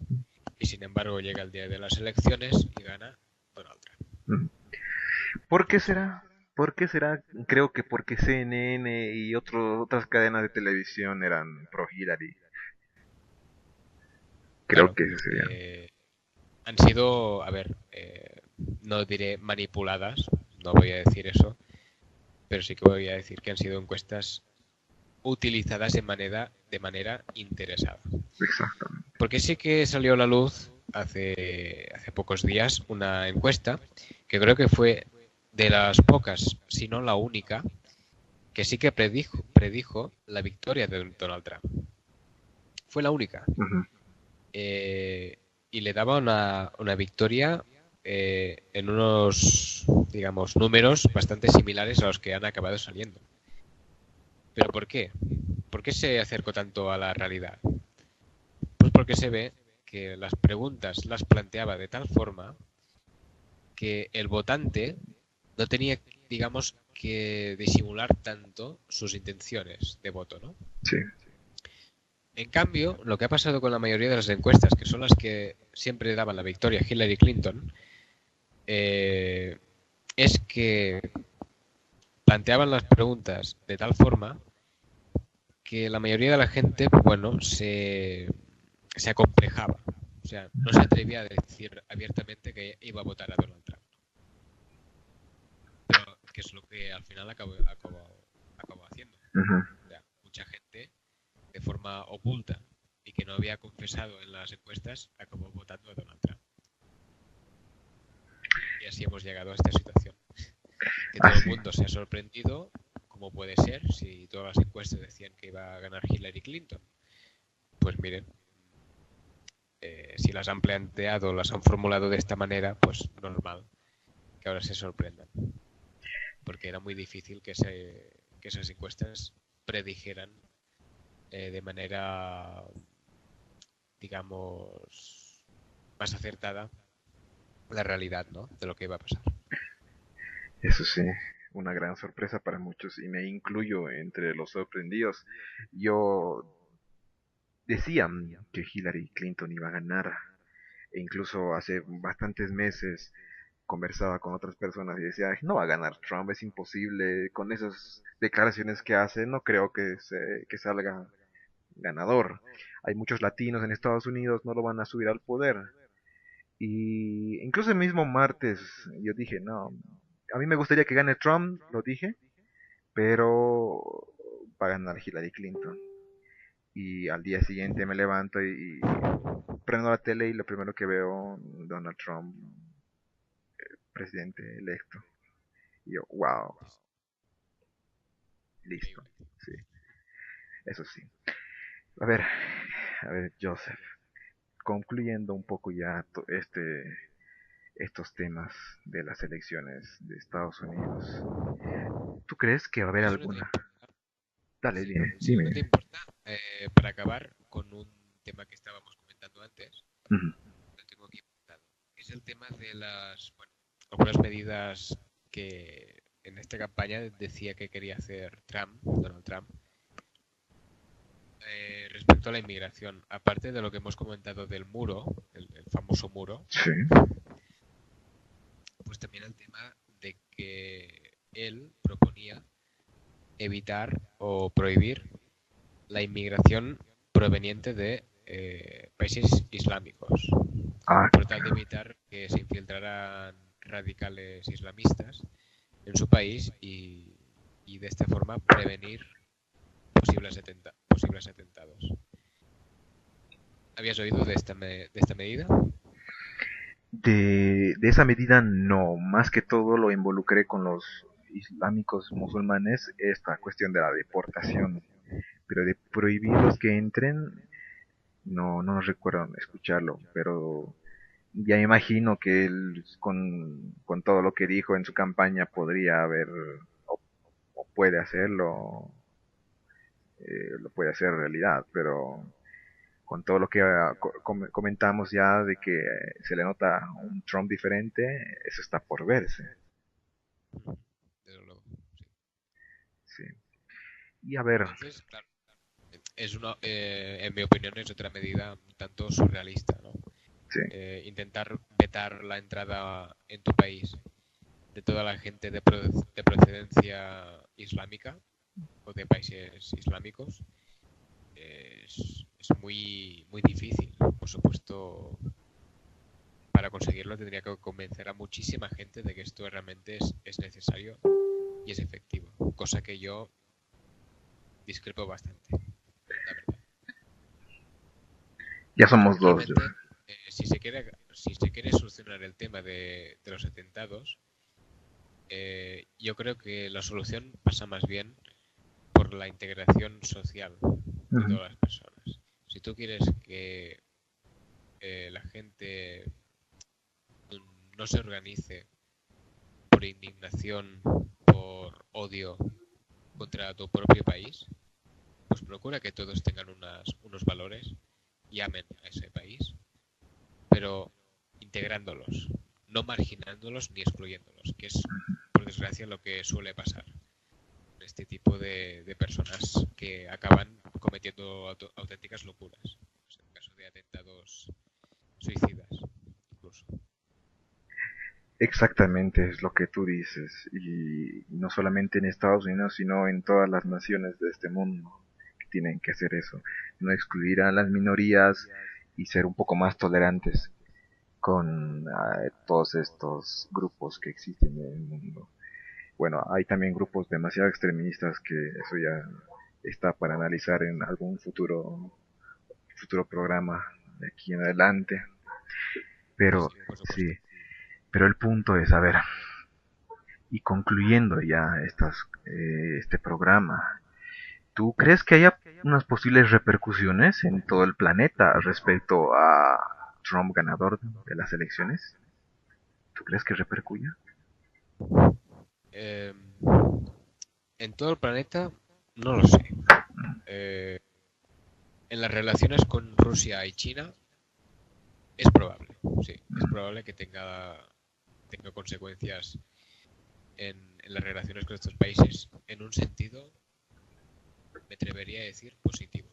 Y sin embargo llega el día de las elecciones y gana Donald Trump. ¿Por qué será? ¿Por qué será? Creo que porque CNN y otras cadenas de televisión eran pro Hillary. Creo Claro, que ese sería. han sido, a ver, no diré manipuladas, no voy a decir eso, pero sí que voy a decir que han sido encuestas utilizadas de manera interesada. Exactamente. Porque sí que salió a la luz hace pocos días una encuesta que creo que fue de las pocas, si no la única, que sí que predijo la victoria de Donald Trump. Fue la única. Y le daba una victoria en unos, digamos, números bastante similares a los que han acabado saliendo. ¿Pero por qué? ¿Por qué se acercó tanto a la realidad? Pues porque se ve que las preguntas las planteaba de tal forma que el votante no tenía, digamos, que disimular tanto sus intenciones de voto, ¿no? Sí. En cambio, lo que ha pasado con la mayoría de las encuestas, que son las que siempre daban la victoria a Hillary Clinton, es que planteaban las preguntas de tal forma que la mayoría de la gente, bueno, se acomplejaba. O sea, no se atrevía a decir abiertamente que iba a votar a Donald Trump. Pero que es lo que al final acabó haciendo. O sea, mucha gente, de forma oculta y que no había confesado en las encuestas, acabó votando a Donald Trump. Y así hemos llegado a esta situación. Que todo el mundo se ha sorprendido, como puede ser, si todas las encuestas decían que iba a ganar Hillary Clinton. Pues miren, si las han planteado, las han formulado de esta manera, pues normal que ahora se sorprendan. Porque era muy difícil que esas encuestas predijeran de manera, digamos, más acertada la realidad, ¿no? De lo que iba a pasar. Eso sí, una gran sorpresa para muchos y me incluyo entre los sorprendidos. Yo decía que Hillary Clinton iba a ganar e incluso hace bastantes meses conversaba con otras personas y decía, no va a ganar Trump, es imposible, con esas declaraciones que hace, no creo que salga ganador. Hay muchos latinos en Estados Unidos, no lo van a subir al poder. Y incluso el mismo martes yo dije, no, a mí me gustaría que gane Trump, lo dije, pero va a ganar Hillary Clinton. Y al día siguiente me levanto y prendo la tele y lo primero que veo, Donald Trump, presidente electo. Y yo, wow, listo, sí, eso sí. A ver, Joseph, concluyendo un poco ya estos temas de las elecciones de Estados Unidos, ¿tú crees que va a haber Eso no te alguna? importa. Dale, Sí, dime, sí, dime. no te importa. Para acabar con un tema que estábamos comentando antes, Ujú. lo tengo aquí apuntado. Es el tema de algunas medidas que en esta campaña decía que quería hacer Donald Trump, respecto a la inmigración. Aparte de lo que hemos comentado del muro, el famoso muro, Sí. pues también el tema de que él proponía evitar o prohibir la inmigración proveniente de países islámicos, Ah, por tal de evitar que se infiltraran radicales islamistas en su país y de esta forma prevenir posibles atentados. ¿Habías oído de esta medida? de esa medida no, más que todo lo involucré con los islámicos musulmanes, esta cuestión de la deportación, pero de prohibirlos que entren, no, no recuerdo escucharlo, pero ya me imagino que él con todo lo que dijo en su campaña podría haber o puede hacerlo, lo puede hacer realidad, pero con todo lo que comentamos ya de que se le nota un Trump diferente, eso está por verse. Desde luego, sí. Sí. Y a ver, Entonces, claro, en mi opinión, es otra medida un tanto surrealista, ¿no? sí. Intentar vetar la entrada en tu país de toda la gente de procedencia islámica o de países islámicos es muy, muy difícil. Por supuesto, para conseguirlo tendría que convencer a muchísima gente de que esto realmente es necesario y es efectivo, cosa que yo discrepo bastante, la verdad. Ya somos dos. Realmente, si se quiere solucionar el tema de los atentados, yo creo que la solución pasa más bien por la integración social de Ujú. todas las personas. Si tú quieres que la gente no se organice por indignación, por odio contra tu propio país, pues procura que todos tengan unos valores y amen a ese país pero integrándolos, no marginándolos ni excluyéndolos, que es, por desgracia, lo que suele pasar con este tipo de personas que acaban cometiendo auténticas locuras. En el caso de atentados suicidas, incluso. Exactamente es lo que tú dices, y no solamente en Estados Unidos, sino en todas las naciones de este mundo que tienen que hacer eso, no excluir a las minorías y ser un poco más tolerantes con todos estos grupos que existen en el mundo. Bueno, hay también grupos demasiado extremistas que eso ya está para analizar en algún futuro programa de aquí en adelante. Pero Sí, por supuesto. sí, pero el punto es, a ver, y concluyendo ya este programa, ¿tú crees que haya unas posibles repercusiones en todo el planeta respecto a Trump ganador de las elecciones? ¿Tú crees que repercuya? Eh, en todo el planeta, no lo sé. Eh, en las relaciones con Rusia y China, es probable, sí, es probable que tenga consecuencias en las relaciones con estos países, en un sentido, me atrevería a decir, positivo.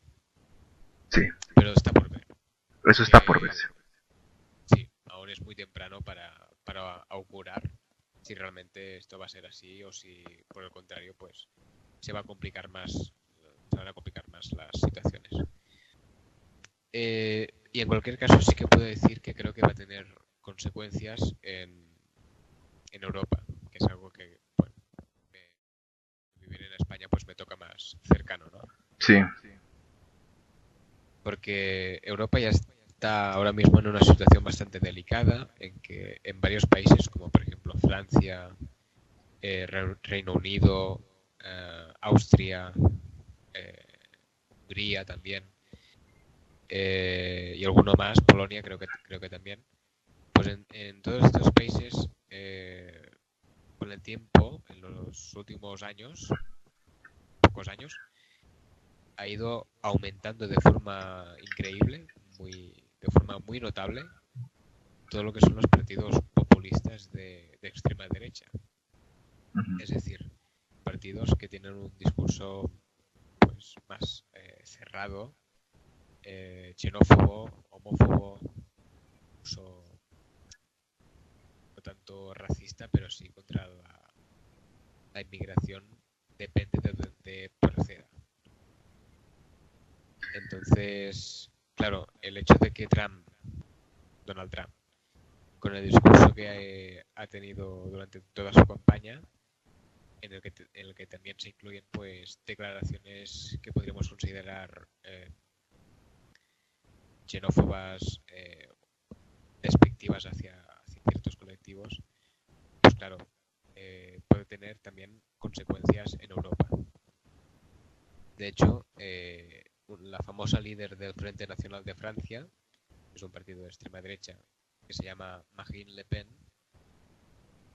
Sí, Pero está por ver. eso está por verse. Sí, aún es muy temprano para augurar si realmente esto va a ser así o si, por el contrario, pues se va a complicar más, se van a complicar más las situaciones. Y en cualquier caso sí que puedo decir que creo que va a tener consecuencias en Europa, que es algo que, bueno, vivir en España pues me toca más cercano, ¿no? Sí, Porque Europa ya está ahora mismo en una situación bastante delicada, en que en varios países, como por ejemplo Francia, Reino Unido, Austria, eh, Hungría también, y alguno más, Polonia creo que también, pues en todos estos países, con el tiempo, en los últimos años, pocos años, ha ido aumentando de forma increíble, de forma muy notable, todo lo que son los partidos populistas de extrema derecha. ujú, Es decir, partidos que tienen un discurso pues más cerrado, xenófobo, homófobo, incluso no tanto racista, pero sí contra la inmigración, depende de donde proceda. Entonces, claro, el hecho de que Donald Trump, con el discurso que ha tenido durante toda su campaña, en el que también se incluyen pues declaraciones que podríamos considerar xenófobas, despectivas hacia ciertos colectivos, pues claro, puede tener también consecuencias en Europa. De hecho, la famosa líder del Frente Nacional de Francia, que es un partido de extrema derecha, que se llama Marine Le Pen,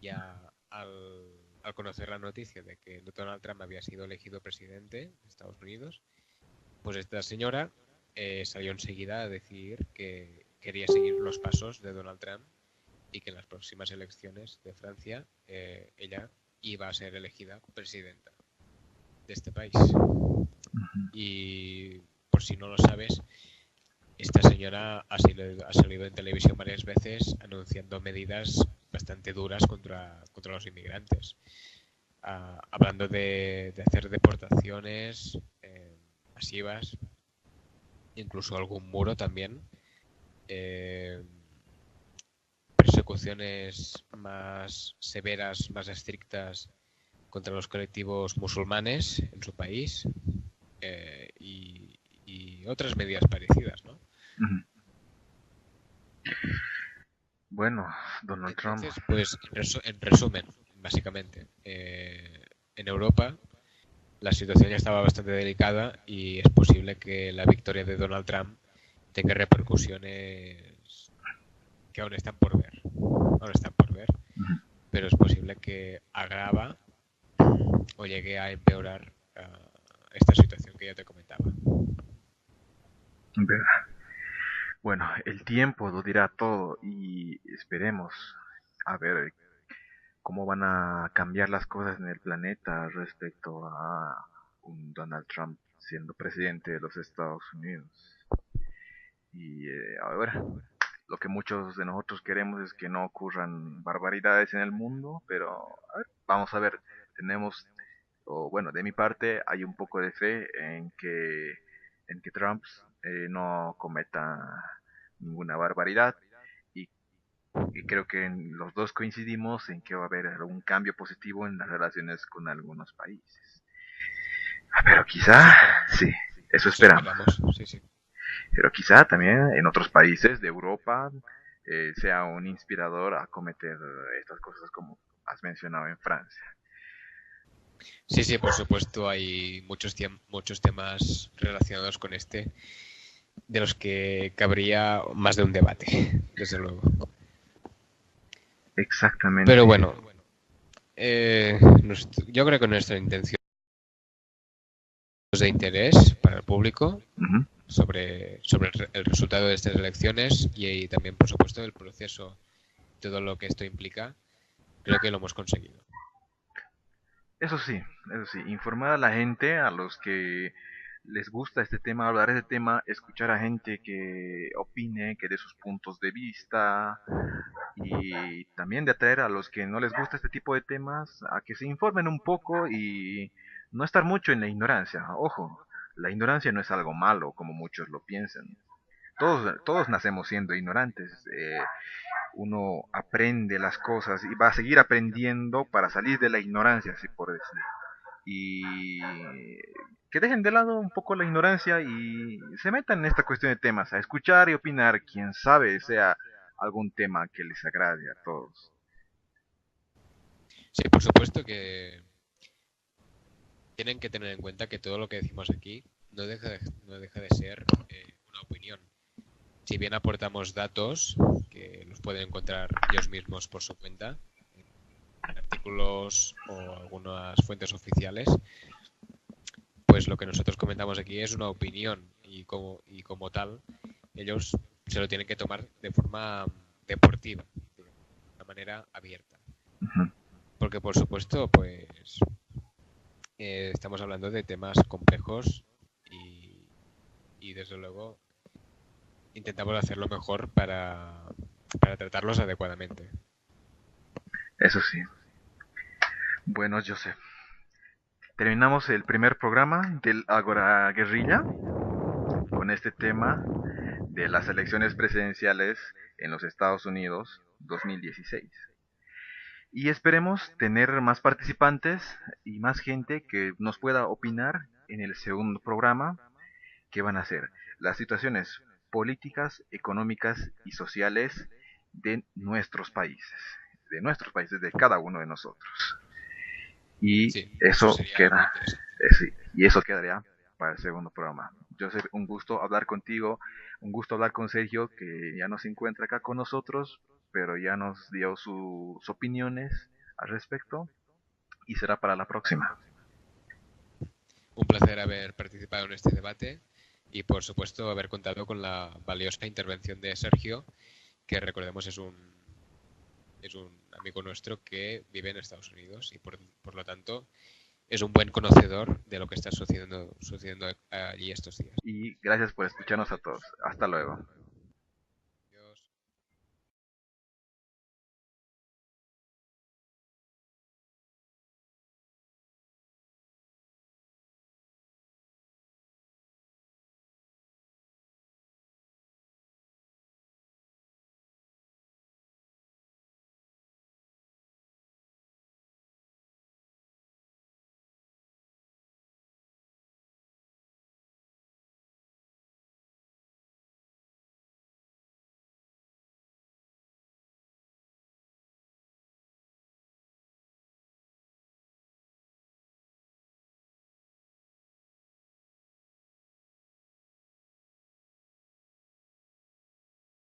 ya al conocer la noticia de que Donald Trump había sido elegido presidente de Estados Unidos, pues esta señora salió enseguida a decir que quería seguir los pasos de Donald Trump y que en las próximas elecciones de Francia ella iba a ser elegida presidenta de este país. ujú. Y por si no lo sabes, esta señora ha salido en televisión varias veces anunciando medidas bastante duras contra los inmigrantes, hablando de hacer deportaciones masivas, incluso algún muro también, eh, persecuciones más severas, más estrictas contra los colectivos musulmanes en su país, y otras medidas parecidas, ¿no? Ujú. Bueno, Donald Trump. Entonces, pues en resumen, básicamente, en Europa la situación ya estaba bastante delicada y es posible que la victoria de Donald Trump tenga repercusiones que aún están por ver. Aún están por ver, Ujú. pero es posible que agrava o llegue a empeorar esta situación que ya te comentaba. Verdad. Bueno, el tiempo lo dirá todo y esperemos a ver cómo van a cambiar las cosas en el planeta respecto a un Donald Trump siendo presidente de los Estados Unidos. Y ahora, lo que muchos de nosotros queremos es que no ocurran barbaridades en el mundo, pero a ver, vamos a ver, tenemos, o bueno, de mi parte hay un poco de fe en que Trump no cometa ninguna barbaridad y, y creo que los dos coincidimos en que va a haber algún cambio positivo en las relaciones con algunos países. Pero Eso quizá, esperamos. sí, eso Eso esperamos. esperamos. Sí, sí. Pero quizá también en otros países de Europa sea un inspirador a cometer estas cosas como has mencionado en Francia. Sí, sí, por supuesto, hay muchos temas relacionados con este, de los que cabría más de un debate, desde luego. Pero Exactamente. bueno, yo creo que nuestra intención es de interés para el público Ujú. sobre el resultado de estas elecciones y también, por supuesto, el proceso, todo lo que esto implica, creo que lo hemos conseguido. Eso sí, informar a la gente, a los que les gusta este tema, hablar de este tema, escuchar a gente que opine, que dé sus puntos de vista y también de atraer a los que no les gusta este tipo de temas a que se informen un poco y no estar mucho en la ignorancia. Ojo, la ignorancia no es algo malo como muchos lo piensan. Todos nacemos siendo ignorantes. Uno aprende las cosas y va a seguir aprendiendo para salir de la ignorancia, así por decir. Y que dejen de lado un poco la ignorancia y se metan en esta cuestión de temas, a escuchar y opinar, quién sabe sea algún tema que les agrade a todos. Sí, por supuesto que tienen que tener en cuenta que todo lo que decimos aquí no deja de ser una opinión. Si bien aportamos datos que los pueden encontrar ellos mismos por su cuenta, en artículos o algunas fuentes oficiales, pues lo que nosotros comentamos aquí es una opinión y como tal, ellos se lo tienen que tomar de forma deportiva, de una manera abierta. Ujú. Porque por supuesto, pues estamos hablando de temas complejos y desde luego intentamos hacerlo mejor para tratarlos adecuadamente. Eso sí. Bueno, Joseph, terminamos el primer programa del Agora Guerrilla con este tema de las elecciones presidenciales en los Estados Unidos 2016. Y esperemos tener más participantes y más gente que nos pueda opinar en el segundo programa, que van a ser las situaciones políticas, económicas y sociales de nuestros países, de cada uno de nosotros. Y Sí, eso eso sería muy queda, interesante. sí, y eso quedaría para el segundo programa. Joseph, un gusto hablar contigo, un gusto hablar con Sergio, que ya no se encuentra acá con nosotros, pero ya nos dio sus opiniones al respecto y será para la próxima. Un placer haber participado en este debate y, por supuesto, haber contado con la valiosa intervención de Sergio, que recordemos es un amigo nuestro que vive en Estados Unidos y, por lo tanto, es un buen conocedor de lo que está sucediendo allí estos días. Y gracias por escucharnos a todos. Hasta luego.